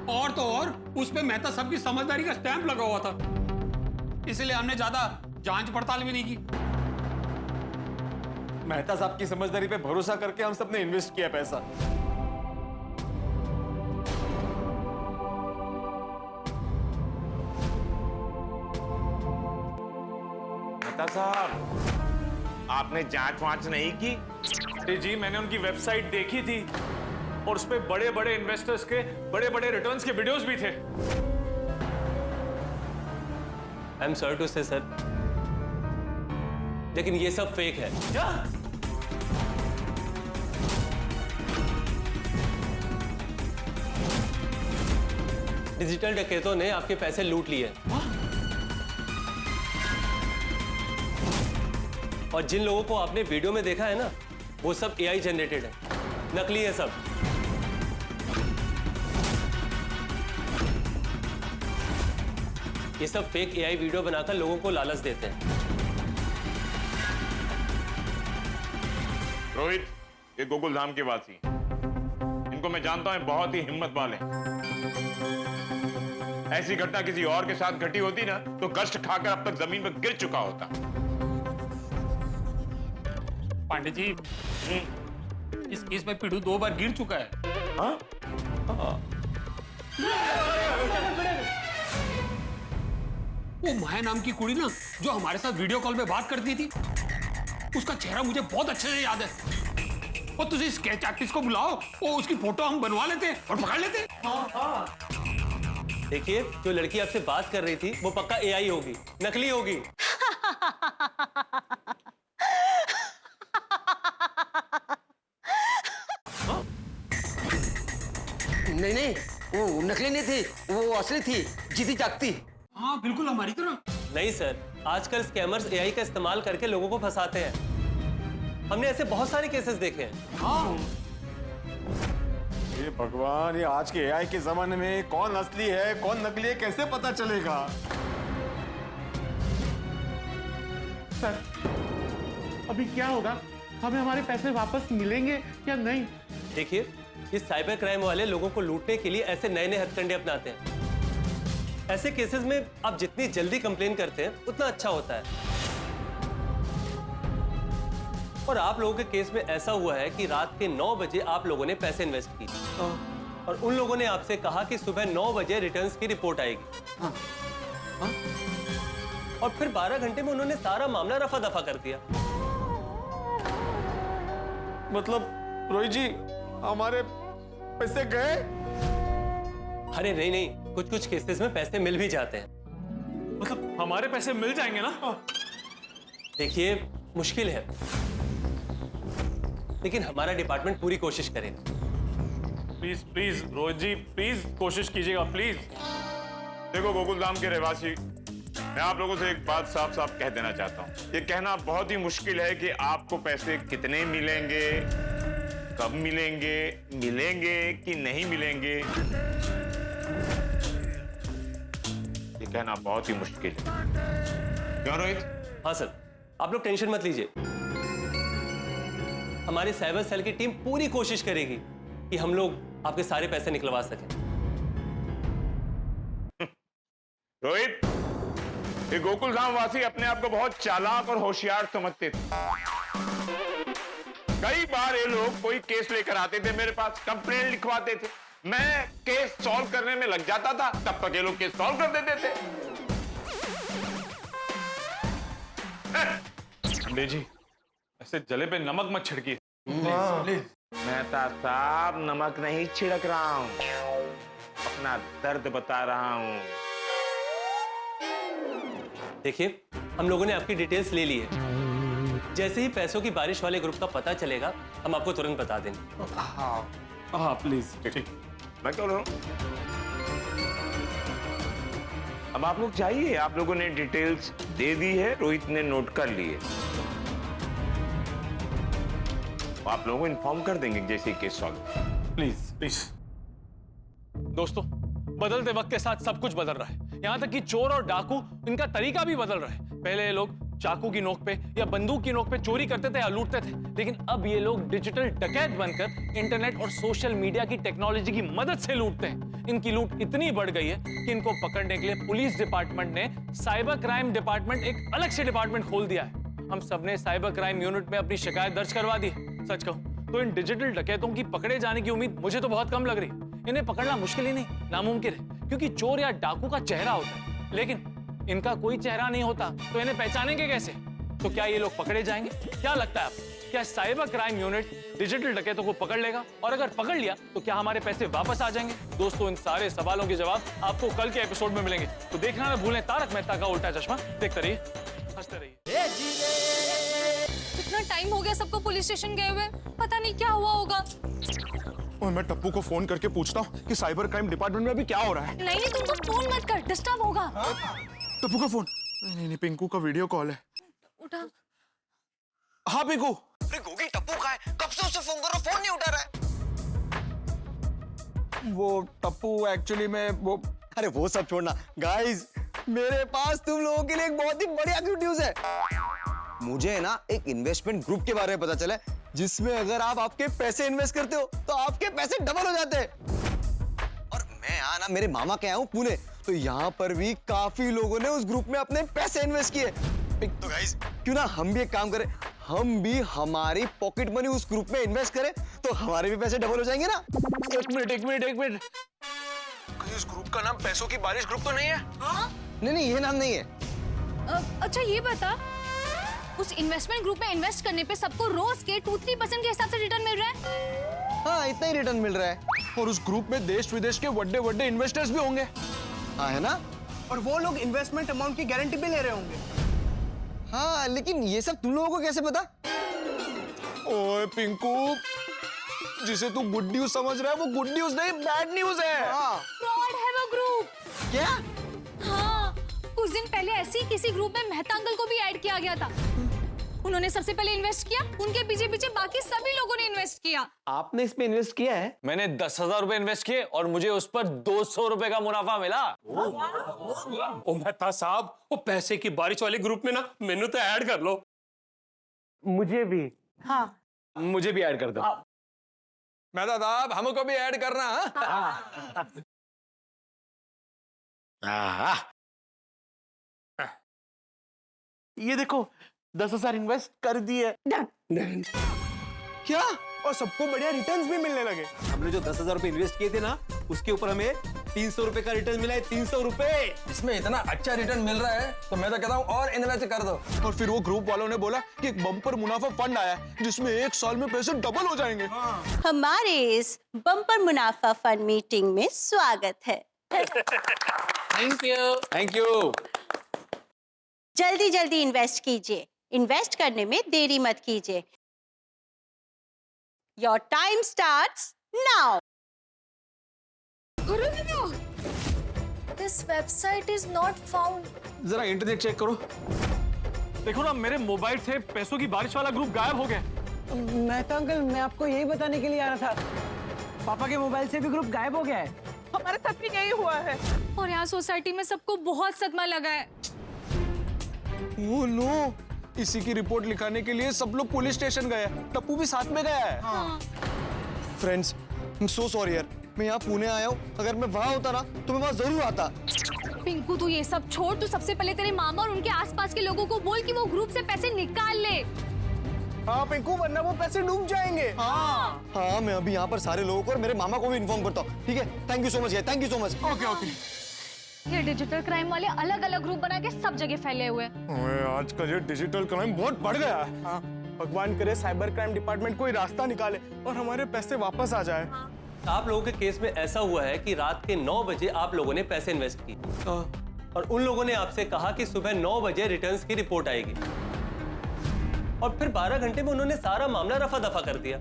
और तो और उस पे मेहता साहब की समझदारी का स्टैंप लगा हुआ था, इसलिए हमने ज्यादा जांच पड़ताल भी नहीं की। मेहता साहब की समझदारी पे भरोसा करके हम सबने इन्वेस्ट किया पैसा। मेहता साहब, आपने जांच वांच नहीं की? अरे जी, मैंने उनकी वेबसाइट देखी थी और उस पे बड़े बड़े इन्वेस्टर्स के बड़े बड़े रिटर्न्स के वीडियोस भी थे। आई एम सॉरी टू से सर, लेकिन ये सब फेक है। क्या? डिजिटल डकैतों ने आपके पैसे लूट लिए और जिन लोगों को आपने वीडियो में देखा है ना, वो सब एआई जनरेटेड है, नकली है सब। ये सब फेक एआई वीडियो बनाकर लोगों को लालच देते हैं। रोहित, ये गोकुल धाम के वासी, इनको मैं जानता हूं, बहुत ही हिम्मत वाले। ऐसी घटना किसी और के साथ घटी होती ना तो कष्ट खाकर अब तक जमीन पर गिर चुका होता। पांडे जी, इस केस में पिड़ू 2 बार गिर चुका है। हाँ? वो माया नाम की कुड़ी ना, जो हमारे साथ वीडियो कॉल पे बात करती थी, उसका चेहरा मुझे बहुत अच्छे से याद है। और तुझे स्केच आर्टिस्ट को बुलाओ, वो उसकी फोटो हम बनवा लेते और पकड़ लेते। देखिए, जो लड़की आपसे बात कर रही थी वो पक्का एआई होगी, नकली होगी। नहीं नहीं, वो नकली नहीं थी, वो असली थी, जीती जागती। हाँ बिल्कुल हमारी तरह। नहीं सर, आजकल स्कैमर्स एआई का इस्तेमाल करके लोगों को फंसाते हैं। हमने ऐसे बहुत सारे केसेस देखे हैं। हाँ। ये भगवान, ये आज के एआई के जमाने में कौन असली है कौन नकली है कैसे पता चलेगा? सर, अभी क्या होगा? हमें हमारे पैसे वापस मिलेंगे या नहीं? देखिए, इस साइबर क्राइम वाले लोगों को लूटने के लिए ऐसे नए नए हथकंडे अपनाते हैं। ऐसे केसेस में आप जितनी जल्दी कंप्लेन करते हैं उतना अच्छा होता है। और आप लोगों के केस में ऐसा हुआ है कि रात के 9 बजे आप लोगों ने पैसे इन्वेस्ट किए और उन लोगों ने आपसे कहा कि सुबह 9 बजे रिटर्न्स की रिपोर्ट आएगी। और फिर 12 घंटे में उन्होंने सारा मामला रफा दफा कर दिया। मतलब रोहित जी, हमारे पैसे गए? अरे नहीं नहीं, कुछ कुछ केसेस में पैसे मिल भी जाते हैं। मतलब हमारे पैसे मिल जाएंगे ना? देखिए, मुश्किल है, लेकिन हमारा डिपार्टमेंट पूरी कोशिश करेगा। Please please Rohit ji, please कोशिश कीजिएगा प्लीज। देखो गोकुल धाम के रहवासी, मैं आप लोगों से एक बात साफ साफ कह देना चाहता हूं। ये कहना बहुत ही मुश्किल है कि आपको पैसे कितने मिलेंगे, कब मिलेंगे, मिलेंगे कि नहीं मिलेंगे। ये कहना बहुत ही मुश्किल है। क्यों रोहित? हाँ सर, आप लोग टेंशन मत लीजिए। हमारी साइबर सेल की टीम पूरी कोशिश करेगी कि हम लोग आपके सारे पैसे निकलवा सकें। रोहित, ये गोकुल धाम वासी अपने आप को बहुत चालाक और होशियार समझते थे। कई बार ये लोग कोई केस लेकर आते थे मेरे पास, कंप्लेंट लिखवाते थे, मैं केस सॉल्व करने में लग जाता था, तब तक ये लोग केस सॉल्व कर देते थे। अंडे जी, ऐसे जले पे नमक मत छिड़किए। मेहता साहब, नमक नहीं छिड़क रहा हूं, अपना दर्द बता रहा हूं। देखिए, हम लोगों ने आपकी डिटेल्स ले ली है। जैसे ही पैसों की बारिश वाले ग्रुप का पता चलेगा, हम आपको तुरंत बता देंगे। हाँ प्लीज। ठीक, मैं क्या बोल रहा हूं? अब अब आप लोग चाहिए, आप लोगों ने डिटेल्स दे दी है, रोहित ने नोट कर लिए। आप लोगों को इन्फॉर्म कर देंगे जैसे केस सॉल्व। Please please. दोस्तों, बदलते वक्त के साथ सब कुछ बदल रहा है। यहाँ तक कि चोर और डाकू, इनका तरीका भी बदल रहा है। पहले ये लोग चाकू की नोक पे या बंदूक की नोक पे चोरी करते थे या लूटते थे, लेकिन अब ये लोग डिजिटल डकैत बनकर इंटरनेट और सोशल मीडिया की टेक्नोलॉजी की मदद से लूटते हैं। इनकी लूट इतनी बढ़ गई है कि इनको पकड़ने के लिए पुलिस डिपार्टमेंट ने साइबर क्राइम डिपार्टमेंट एक अलग से डिपार्टमेंट खोल दिया है। हम सबने साइबर क्राइम यूनिट में अपनी शिकायत दर्ज करवा दी। सच कहूं तो इन डिजिटल डकैतों की पकड़े जाने की उम्मीद मुझे तो बहुत कम लग रही है। इन्हें पकड़ना मुश्किल ही नहीं, नामुमकिन है, क्योंकि चोर या डाकू का चेहरा होता है, लेकिन इनका कोई चेहरा नहीं होता, तो इन्हें पहचानेंगे कैसे? तो क्या ये लोग पकड़े जाएंगे? क्या लगता है आपको? क्या साइबर क्राइम यूनिट डिजिटल डकैतों को पकड़ लेगा? और अगर पकड़ लिया तो क्या हमारे पैसे वापस आ जाएंगे? दोस्तों, इन सारे सवालों के जवाब आपको कल के एपिसोड में मिलेंगे, तो देखना ना भूलें तारक मेहता का उल्टा चश्मा। देखते रहिए, हंसते रहिए। कितना टाइम हो गया सबको पुलिस स्टेशन गए हुए, पता नहीं क्या हुआ होगा। और मैं टप्पू को फोन करके पूछता हूँ कि साइबर क्राइम डिपार्टमेंट में अभी क्या हो रहा है। नहीं, तुम तो फोन मत कर, डिस्टर्ब होगा। टप्पू का फोन? नहीं, पिंकू का वीडियो कॉल है। उठा। हाँ पिंकू। अरे गोगी, टप्पू कहाँ है? कब से उसे फोन कर रहा हूं, फोन नहीं उठा रहा है। वो टप्पू एक्चुअली में वो, अरे वो सब छोड़ना। गाइस, मेरे पास तुम लोगों के लिए एक बहुत ही बढ़िया गुड न्यूज है। मुझे ना एक इन्वेस्टमेंट ग्रुप के बारे में पता चला है, जिसमें अगर आप आपके पैसे इन्वेस्ट करते हो तो आपके पैसे डबल हो जाते हैं। और मैं यहाँ ना मेरे मामा के आया हूँ पुणे, तो यहाँ पर भी काफी लोगों ने उस ग्रुप में अपने पैसे इन्वेस्ट किए। तो गाइस, क्यों ना हम भी एक काम करें, हम भी हमारी पॉकेट मनी उस ग्रुप में इन्वेस्ट करें, तो हमारे भी पैसे डबल हो जाएंगे ना। एक मिनट। इस ग्रुप का नाम पैसों की बारिश ग्रुप तो नहीं है? नहीं, ये नाम नहीं है। अच्छा ये बता, उस इन्वेस्टमेंट ग्रुप में इन्वेस्ट करने पे सबको रोज के 2-3% के हिसाब से रिटर्न मिल रहा है? हाँ, इतना ही रिटर्न मिल रहा है। और उस ग्रुप में देश विदेश के बड़े इन्वेस्टर्स भी होंगे। हाँ, है ना? और वो लोग इन्वेस्टमेंट अमाउंट की गारंटी भी ले रहे होंगे। हाँ, लेकिन ये सब तुम लोगों को कैसे पता? ओए पिंकू, जिसे तू गुड न्यूज समझ रहा है वो गुड न्यूज नहीं, बैड न्यूज है। फ्रॉड है वो ग्रुप। क्या? हाँ, कुछ दिन पहले ऐसे ही किसी ग्रुप में मेहता अंकल को भी ऐड किया गया था। उन्होंने सबसे पहले इन्वेस्ट किया, उनके पीछे पीछे बाकी सभी लोगों ने इन्वेस्ट किया। आपने इसमें इन्वेस्ट किया है? मैंने 10,000 रुपए इन्वेस्ट किए और मुझे उस पर 200 रुपए का मुनाफा मिला। ओ मेहता साहब, वो पैसे की बारिश वाले ग्रुप में ना मैंने तो ऐड कर लो। मुझे भी। हाँ, मुझे भी ऐड कर दो। मेहता साहब, हमको भी ऐड करना। ये देखो, 10,000 इन्वेस्ट कर दिए। क्या? और सबको बढ़िया रिटर्न्स भी मिलने लगे। हमने जो 10,000 रुपए इन्वेस्ट किए थे ना, उसके ऊपर हमें 300 रुपए का रिटर्न मिला है। 300 रुपए। इसमें इतना अच्छा रिटर्न मिल रहा है तो मैं तो कहता हूँ और इन्वेस्ट कर दो। और फिर वो ग्रुप वालों ने बोला कि एक बम्पर मुनाफा फंड आया है, जिसमें 1 साल में पैसे डबल हो जाएंगे। हमारे इस बम्पर मुनाफा फंड मीटिंग में स्वागत है। Thank you. जल्दी जल्दी इन्वेस्ट कीजिए, इन्वेस्ट करने में देरी मत कीजिए। Your time starts now. This website is not found. जरा इंटरनेट चेक करो। देखो ना, मेरे मोबाइल से पैसों की बारिश वाला ग्रुप गायब हो गया। मेहता अंकल, मैं आपको यही बताने के लिए आ रहा था, पापा के मोबाइल से भी ग्रुप गायब हो गया है। हमारे साथ भी यही हुआ है। और यहाँ सोसाइटी में सबको बहुत सदमा लगा है। ओह नो, इसी की रिपोर्ट लिखाने के लिए सब लोग पुलिस स्टेशन गए। टप्पू भी साथ में गया है। Friends, I am so sorry यार, मैं यहाँ पुणे आया हूँ। अगर मैं वहाँ होता ना तो मैं वहाँ जरूर आता। पिंकू, तू ये सब छोड़, तू सबसे पहले तेरे मामा और उनके आसपास के लोगों को बोल कि वो ग्रुप से पैसे निकाल ले। हाँ पिंकू, वरना वो पैसे डूब जाएंगे। हाँ, मैं अभी यहाँ पर सारे लोगों को और मेरे मामा को भी इन्फॉर्म करता हूँ। ठीक है? Thank you so much, thank you so much. Okay. ये डिजिटल क्राइम वाले अलग अलग ग्रुप बना के सब जगह फैले हुए। आजकल ये डिजिटल क्राइम बहुत बढ़ गया है। हाँ, भगवान करे साइबर क्राइम डिपार्टमेंट कोई रास्ता निकाले और हमारे पैसे वापस आ जाए। आप लोगों के केस में ऐसा हुआ है कि रात के 9 बजे आप लोगों ने पैसे इन्वेस्ट किए और उन लोगों ने आपसे कहा कि सुबह 9 बजे रिटर्न्स की रिपोर्ट आएगी, और फिर 12 घंटे में उन्होंने सारा मामला रफा दफा कर दिया।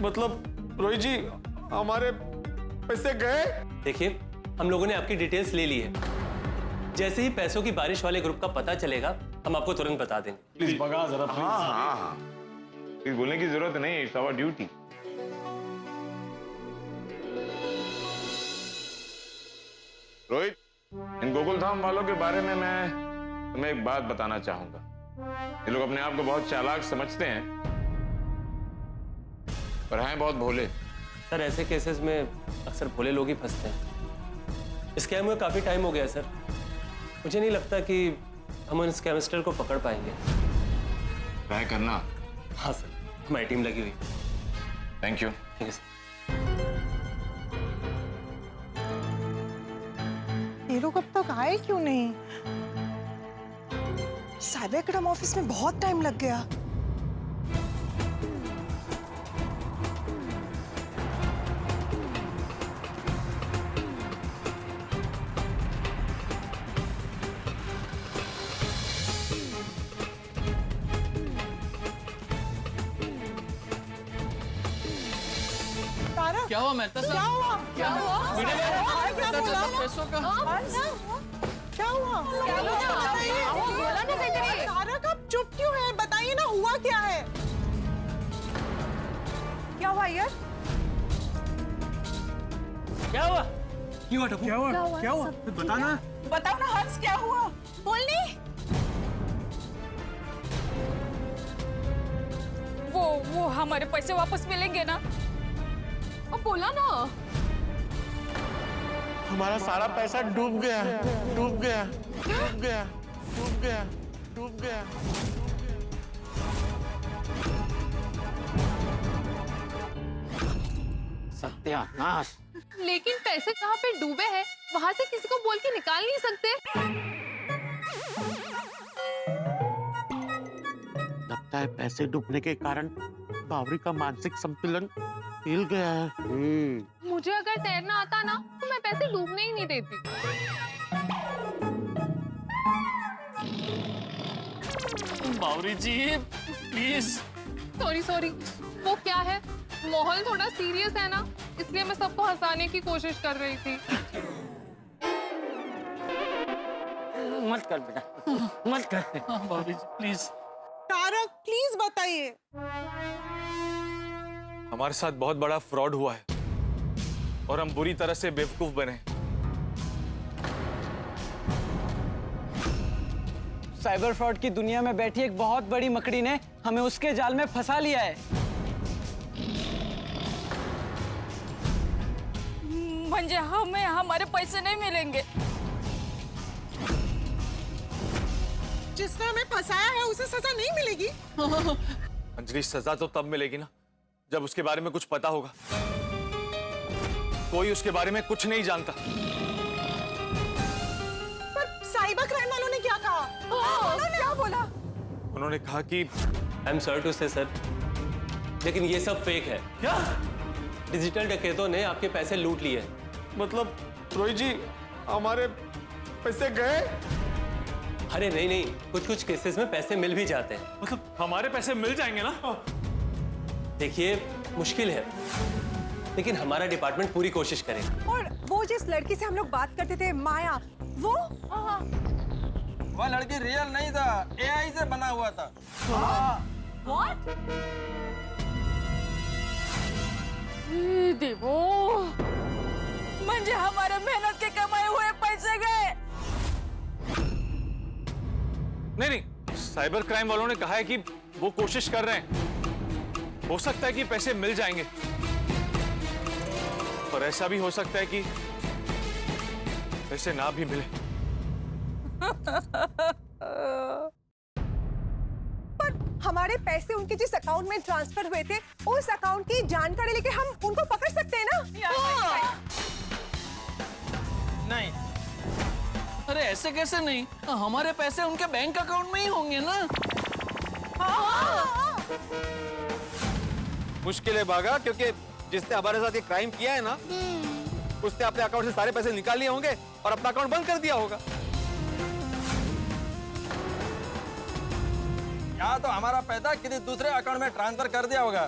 मतलब रोहित जी, हमारे पैसे गए? देखिए, हम लोगों ने आपकी डिटेल्स ले ली है जैसे ही पैसों की बारिश वाले ग्रुप का पता चलेगा हम आपको तुरंत बता देंगे। प्लीज भगा जरा प्लीज। हाँ हाँ हाँ, कुछ बोलने की जरूरत नहीं, इट्स आवर ड्यूटी। रोहित, इन गोकुल धाम वालों के बारे में मैं तुम्हें एक बात बताना चाहूंगा। ये लोग अपने आप को बहुत चालाक समझते हैं पर हैं बहुत भोले। सर ऐसे केसेस में अक्सर भोले लोग ही फंसते हैं। स्कैम हुए काफी टाइम हो गया सर, मुझे नहीं लगता कि हम उन स्कैमस्टर को पकड़ पाएंगे। ट्राई करना। हाँ सर, हमारी टीम लगी हुई। Thank you. ठीक है सर। ये लोग अब तक आए क्यों नहीं? साइबर क्राइम ऑफिस में बहुत टाइम लग गया। क्या हुआ मेहता साहब? क्या हुआ? क्या हुआ? क्या हुआ? क्या बोला? पैसों का क्या हुआ? तारक आप चुप क्यों है? बताइए ना, हुआ क्या है? क्या हुआ यार? क्या हुआ? क्या हुआ टप्पू? क्या हुआ? क्या हुआ? बताना। बताओ ना हंस, क्या हुआ? बोलनी। वो हमारे पैसे वापस मिलेंगे ना? अब बोला ना। हमारा सारा पैसा डूब गया, डूब गया, डूब गया, डूब गया, डूब गया। सत्यानाश। लेकिन पैसे कहाँ पे डूबे हैं, वहाँ से किसी को बोल के निकाल नहीं सकते। लगता है पैसे डूबने के कारण बावरी का मानसिक संतुलन हिल गया है। मुझे अगर तैरना आता ना तो मैं पैसे डूबने ही नहीं देती। बावरी जी प्लीज। सॉरी, वो क्या है, माहौल थोड़ा सीरियस है ना, इसलिए मैं सबको हंसाने की कोशिश कर रही थी। मत कर बेटा, मत कर। बावरी जी प्लीज। तारक प्लीज बताइए। हमारे साथ बहुत बड़ा फ्रॉड हुआ है और हम बुरी तरह से बेवकूफ बने। साइबर फ्रॉड की दुनिया में बैठी एक बहुत बड़ी मकड़ी ने हमें उसके जाल में फंसा लिया है। म्हणजे हमें हमारे पैसे नहीं मिलेंगे। जिसने हमें फंसाया है उसे सजा नहीं मिलेगी। अंजलि, सजा तो तब मिलेगी ना जब उसके बारे में कुछ पता होगा। कोई उसके बारे में कुछ नहीं जानता। पर साइबर क्राइम वालों ने क्या कहा? उन्होंने क्या बोला? उन्होंने कहा कि आई एम सॉरी टू से सर, लेकिन ये सब फेक है। क्या? डिजिटल डकैतों ने आपके पैसे लूट लिए। मतलब रोहित जी हमारे पैसे गए? अरे नहीं, कुछ केसेस में पैसे मिल भी जाते हैं। मतलब हमारे पैसे मिल जाएंगे ना? देखिए मुश्किल है, लेकिन हमारा डिपार्टमेंट पूरी कोशिश करेगा। और वो जिस लड़की से हम लोग बात करते थे, माया, वो लड़की रियल नहीं था, एआई से बना हुआ था। What? देवो, म्हणजे हमारे मेहनत के कमाए हुए पैसे गए। नहीं, साइबर क्राइम वालों ने कहा है कि वो कोशिश कर रहे हैं। हो सकता है कि पैसे मिल जाएंगे, और ऐसा भी हो सकता है कि पैसे ना भी मिले। पर हमारे पैसे उनके जिस अकाउंट में ट्रांसफर हुए थे, उस अकाउंट की जानकारी लेके हम उनको पकड़ सकते हैं ना? नहीं। अरे ऐसे कैसे नहीं, हमारे पैसे उनके बैंक अकाउंट में ही होंगे ना। मुश्किल है भागा, क्योंकि जिसने हमारे साथ ये क्राइम किया है ना, उसने अपने अकाउंट से सारे पैसे निकाल लिए होंगे और अपना अकाउंट बंद कर दिया होगा। या तो हमारा पैसा किसी दूसरे अकाउंट में ट्रांसफर कर दिया होगा।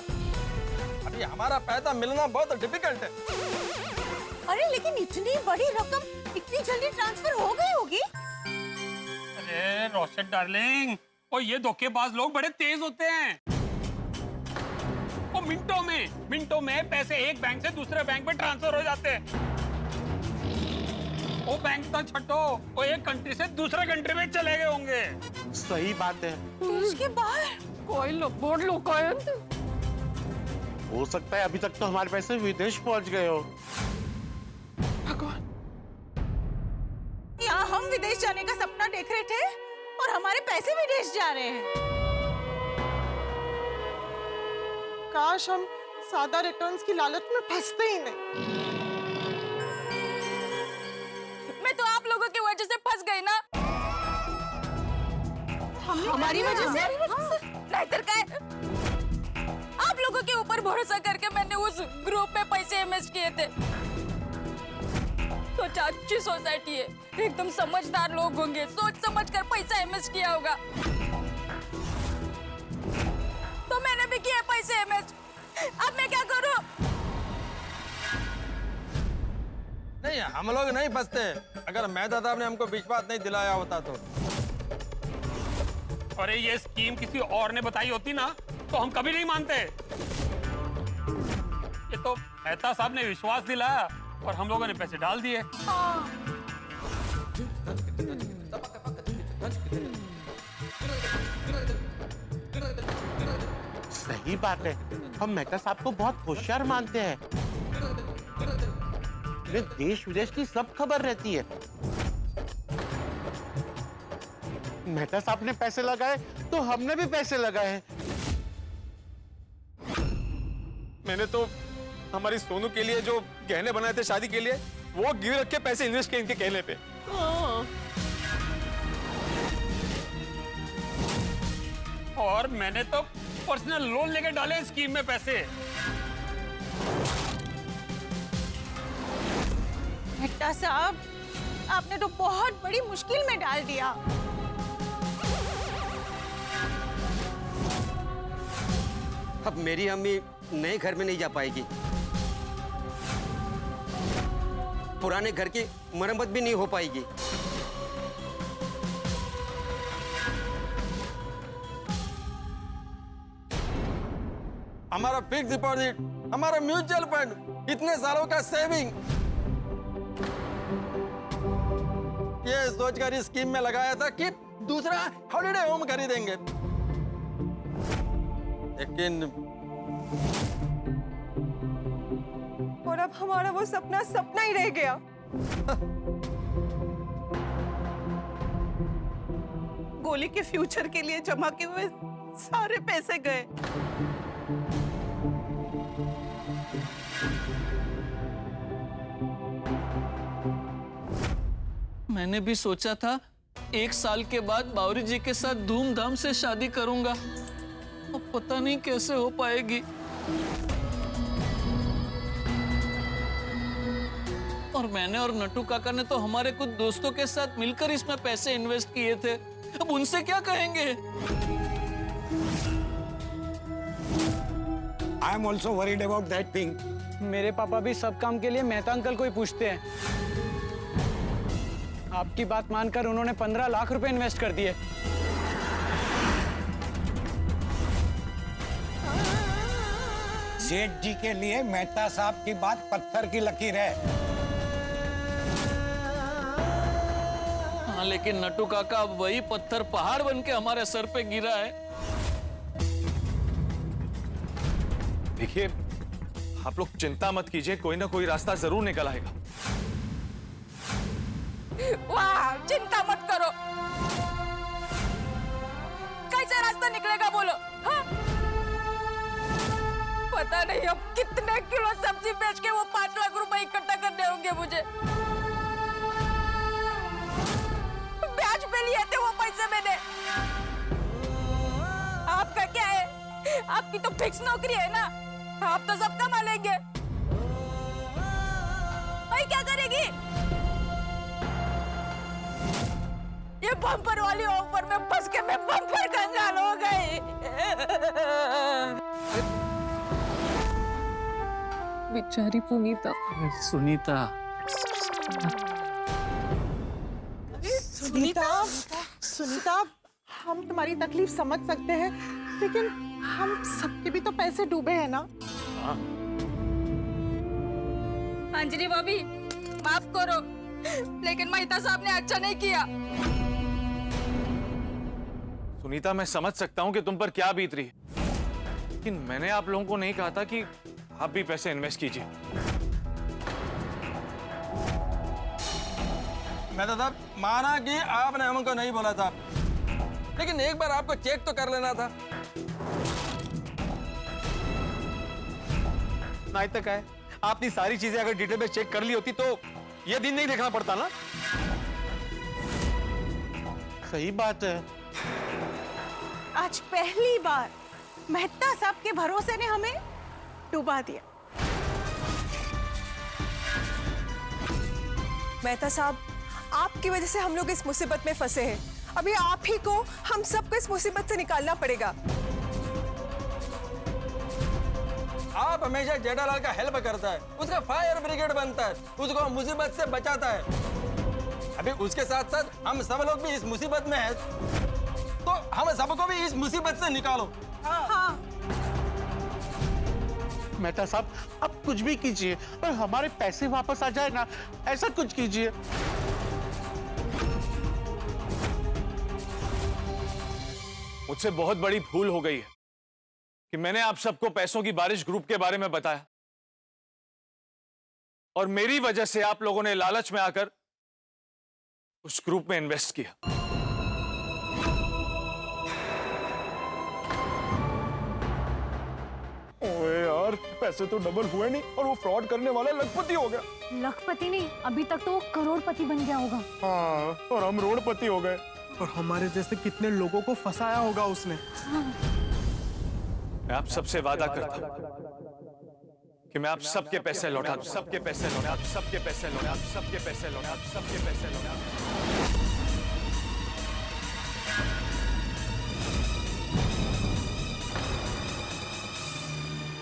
अभी हमारा पैसा मिलना बहुत डिफिकल्ट है। अरे लेकिन इतनी बड़ी रकम इतनी जल्दी ट्रांसफर हो गई होगी? अरे रोशन डार्लिंग, और ये धोखेबाज लोग बड़े तेज होते हैं। वो मिनटों में पैसे एक बैंक से दूसरे बैंक में ट्रांसफर हो जाते हैं। वो बैंक तो छठो, वो एक कंट्री से दूसरे कंट्री में चले गए होंगे। सही बात है। देश के बाहर कोई लोग लोकायत। हो सकता है अभी तक तो हमारे पैसे विदेश पहुंच गए हो। यहाँ हम विदेश जाने का सपना देख रहे थे और हमारे पैसे विदेश जा रहे हैं। काश हम सादा रिटर्न्स की लालच में फंसते ही नहीं। मैं तो आप लोगों की वजह से फंस गई ना। हमारी वजह से? नाहीतर काय? आप लोगों के ऊपर भरोसा करके मैंने उस ग्रुप में पैसे इन्वेस्ट किए थे। तो अच्छी सोसाइटी है, एकदम समझदार लोग होंगे, सोच समझ कर पैसा इन्वेस्ट किया होगा। तो मैंने भी किया पैसे इन्वेस्ट। अब मैं क्या करूं? नहीं, हम लोग नहीं फंसते। अगर मेहता साहब ने हमको विश्वास नहीं दिलाया होता तो। अरे ये स्कीम किसी और ने बताई होती ना तो हम कभी नहीं मानते। ये तो मेहता साहब ने विश्वास दिलाया और हम लोगों ने पैसे डाल दिए। सही बात है, हम मेहता साहब को बहुत होशियार मानते हैं। उन्हें देश विदेश की सब खबर रहती है। मेहता साहब ने पैसे लगाए तो हमने भी पैसे लगाए हैं। मैंने तो हमारी सोनू के लिए जो गहने बनाए थे शादी के लिए, वो गिर रख के पैसे इन्वेस्ट किए इनके कहने पे। और मैंने तो पर्सनल लोन लेके डाले स्कीम में पैसे। मेहता साहब, आपने तो बहुत बड़ी मुश्किल में डाल दिया। अब मेरी अम्मी नए घर में नहीं जा पाएगी, पुराने घर की मरम्मत भी नहीं हो पाएगी। हमारा फिक्स डिपॉजिट, हमारा म्यूचुअल फंड, इतने सालों का सेविंग, ये सोचकर इस स्कीम में लगाया था कि दूसरा हॉलिडे होम खरीदेंगे। लेकिन और अब हमारा वो सपना सपना ही रह गया। गोली के फ्यूचर के लिए जमा किए हुए सारे पैसे गए। मैंने भी सोचा था 1 साल के बाद बावरी जी के साथ धूमधाम से शादी करूंगा। अब पता नहीं कैसे हो पाएगी। और मैंने और नट्टू काका ने तो हमारे कुछ दोस्तों के साथ मिलकर इसमें पैसे इन्वेस्ट किए थे। अब उनसे क्या कहेंगे? I am also worried about that thing. मेरे पापा भी सब काम के लिए मेहता अंकल को ही पूछते हैं। आपकी बात मानकर उन्होंने 15 लाख रुपए इन्वेस्ट कर दिए। सेठ जी के लिए मेहता साहब की बात पत्थर की लकीर है। हाँ, लेकिन नट्टू काका अब वही पत्थर पहाड़ बन के हमारे सर पे गिरा है। देखिए, आप लोग चिंता मत कीजिए, कोई ना कोई रास्ता जरूर निकल आएगा। वाह, चिंता मत करो। कैसा रास्ता निकलेगा बोलो? हाँ? पता नहीं अब कितने किलो सब्जी बेच के वो 5 लाख रुपए इकट्ठा करने होंगे मुझे। ब्याज पे लिए थे वो पैसे मैंने। आपका क्या है? आपकी तो फिक्स नौकरी है ना, आप तो सब कमा लेंगे। भाई क्या करेगी? ये बम्पर वाली ऑफर में फंस के मैं बम्पर कंगाल हो गई। बेचारी पुनीता। सुनीता। सुनीता, सुनीता, हम तुम्हारी तकलीफ समझ सकते हैं, लेकिन हम सबके भी तो पैसे डूबे हैं ना। अंजलि भाभी माफ करो, लेकिन मेहता साहब ने अच्छा नहीं किया। सुनीता, मैं समझ सकता हूं कि तुम पर क्या बीत रही है, लेकिन मैंने आप लोगों को नहीं कहा था कि आप भी पैसे इन्वेस्ट कीजिए। मैं तो साहब माना कि आपने हमको नहीं बोला था, लेकिन एक बार आपको चेक तो कर लेना था। नहीं तक है, आपने सारी चीजें अगर डिटेल में चेक कर ली होती तो ये दिन नहीं देखना पड़ता ना। सही बात है। आज पहली बार मेहता साहब के भरोसे ने हमें डुबा दिया। मेहता साहब, आपकी वजह से हम लोग इस मुसीबत में फंसे हैं। अभी आप ही को हम सबको इस मुसीबत से निकालना पड़ेगा। आप हमेशा जेठालाल का हेल्प करता है, उसका फायर ब्रिगेड बनता है, उसको मुसीबत से बचाता है। अभी उसके साथ साथ हम सब लोग भी इस मुसीबत में हैं, तो हम सबको भी इस मुसीबत से निकालो। हाँ। मेहता साहब, आप कुछ भी कीजिए और हमारे पैसे वापस आ जाए ना, ऐसा कुछ कीजिए। मुझसे बहुत बड़ी भूल हो गई है कि मैंने आप सबको पैसों की बारिश ग्रुप के बारे में बताया, और मेरी वजह से आप लोगों ने लालच में आकर उस ग्रुप में इन्वेस्ट किया। ओए यार, पैसे तो डबल हुए नहीं और वो फ्रॉड करने वाला लखपति हो गया। लखपति नहीं, अभी तक तो वो करोड़पति बन गया होगा। हाँ, और हम रोडपति हो गए। और हमारे जैसे कितने लोगों को फंसाया होगा उसने। मैं आप सबसे वादा करता हूं कि मैं आप सबके पैसे लौटा दूं, सबके पैसे लौटा, आप सबके पैसे लौटा, आप सबके पैसे लौटा, आप सबके पैसे लौटा।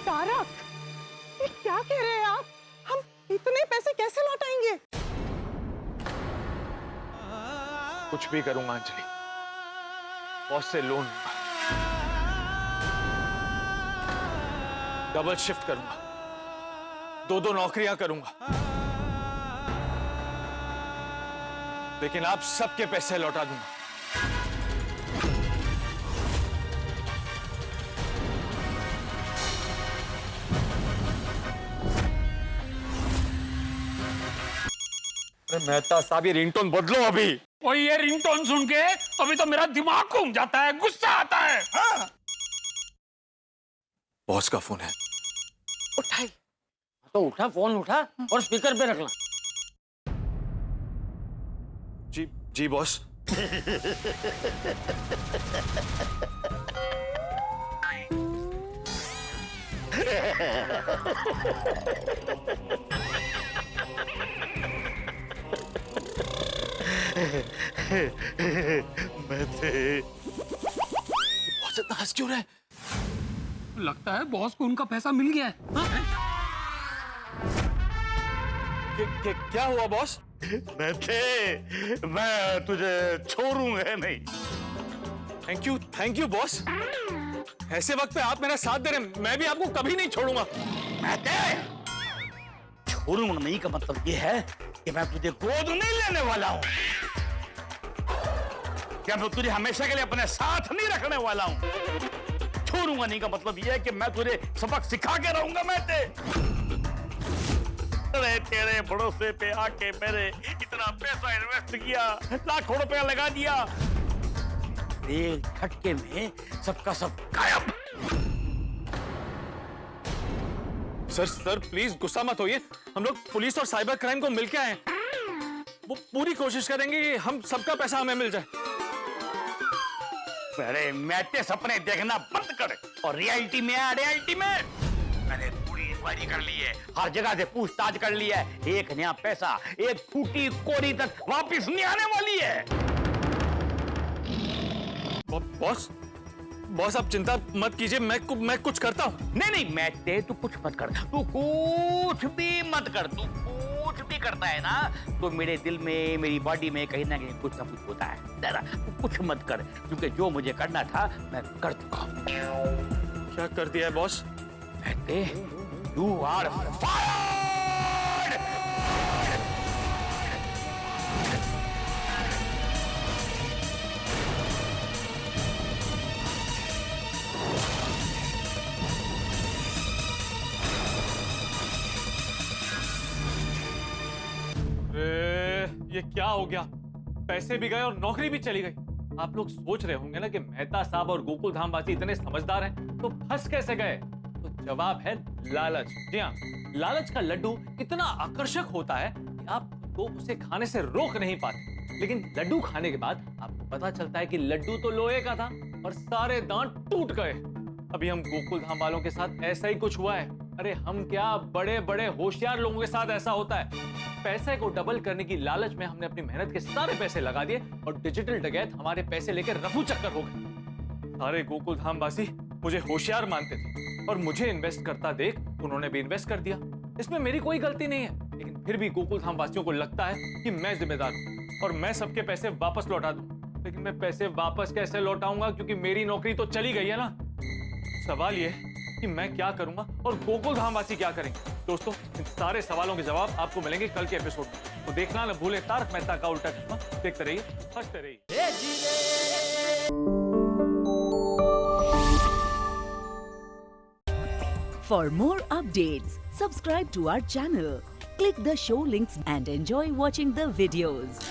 तारक, ये क्या कह रहे हैं आप? हम इतने पैसे कैसे लौटाएंगे? कुछ भी करूंगा अंजलि, बॉस से लोन डबल शिफ्ट करूंगा, 2-2 नौकरियां करूंगा, लेकिन आप सबके पैसे लौटा दूंगा। मेहता साहब, ये रिंगटोन बदलो अभी। और ये रिंगटोन सुन के अभी तो मेरा दिमाग घूम जाता है, गुस्सा आता है। हाँ? बॉस का फोन है। उठाई तो उठा, फोन उठा और स्पीकर पे रखना। जी जी बॉस। बॉस इतना हंस क्यों रहे? लगता है बॉस को उनका पैसा मिल गया है। क्या हुआ बॉस? मैं तुझे छोड़ूंगा नहीं। Thank you boss. ऐसे वक्त पे आप मेरा साथ दे रहे हैं, मैं भी आपको कभी नहीं छोड़ूंगा। छोड़ूंगा नहीं का मतलब ये है कि मैं तुझे गोद नहीं लेने वाला हूँ, क्या मैं तुझे हमेशा के लिए अपने साथ नहीं रखने वाला हूँ। छोड़ूंगा नहीं का मतलब ये है कि मैं तुझे सबक सिखा के रहूंगा। मैं तेरे भरोसे पे आके मेरे इतना पैसा इन्वेस्ट किया, लाखों रुपया लगा दिया, एक झटके में सबका सब गायब। सर प्लीज गुस्सा मत होइए, हम लोग पुलिस और साइबर क्राइम को मिलके आए, वो पूरी कोशिश करेंगे कि हम सबका पैसा हमें मिल जाए। अरे मैटे सपने देखना बंद कर और रियलिटी में आ। रियलिटी में मैंने पूरी इंक्वायरी कर ली है, हर जगह से पूछताछ कर ली है, एक नया पैसा एक फूटी कोरी तक वापिस नहीं आने वाली है। बॉस आप चिंता मत कीजिए, मैं कुछ करता हूँ। नहीं मैटे तू कुछ मत कर, तू कुछ भी मत कर, तू कुछ भी करता है ना तो मेरे दिल में, मेरी बॉडी में कहीं ना कहीं कुछ ना कुछ होता है। जरा कुछ मत कर, क्योंकि जो मुझे करना था मैं कर चुका हूँ। क्या कर दिया है बॉस? कहते यू आर फायर्ड। ये क्या हो गया? पैसे भी गए और नौकरी भी चली गई। आप लोग सोच रहे होंगे ना कि मेहता साहब और गोकुल धामवासी इतने समझदार हैं, तो फंस कैसे गए? तो जवाब है लालच। जी हाँ, लालच का लड्डू इतना आकर्षक होता है कि आप तो उसे खाने से रोक नहीं पाते। लेकिन लड्डू खाने के बाद आपको पता चलता है कि लड्डू तो लोहे का था और सारे दांत टूट गए। अभी हम गोकुल धाम वालों के साथ ऐसा ही कुछ हुआ है। अरे हम क्या, बड़े बड़े होशियार लोगों के साथ ऐसा होता है। पैसे को डबल करने की लालच में हमने अपनी मेहनत के सारे पैसे लगा दिए और डिजिटल डकैत हमारे पैसे लेकर रफू चक्कर हो गए। सारे गोकुल धामवासी मुझे होशियार मानते थे और मुझे इन्वेस्ट करता देख उन्होंने भी इन्वेस्ट कर दिया। इसमें मेरी कोई गलती नहीं है, लेकिन फिर भी गोकुल धामवासियों को लगता है कि मैं जिम्मेदार हूँ और मैं सबके पैसे वापस लौटा दूं। लेकिन मैं पैसे वापस कैसे लौटाऊंगा, क्योंकि मेरी नौकरी तो चली गई है ना। सवाल ये कि मैं क्या करूंगा और गोकुल धामवासी क्या करेंगे। दोस्तों, इन सारे सवालों के जवाब आपको मिलेंगे कल के एपिसोड में। तो देखना न भूले तारक मेहता का उल्टा चश्मा। देखते रहिए, हंसते रहिए। For more updates, subscribe to our channel, click the show links and enjoy watching the videos.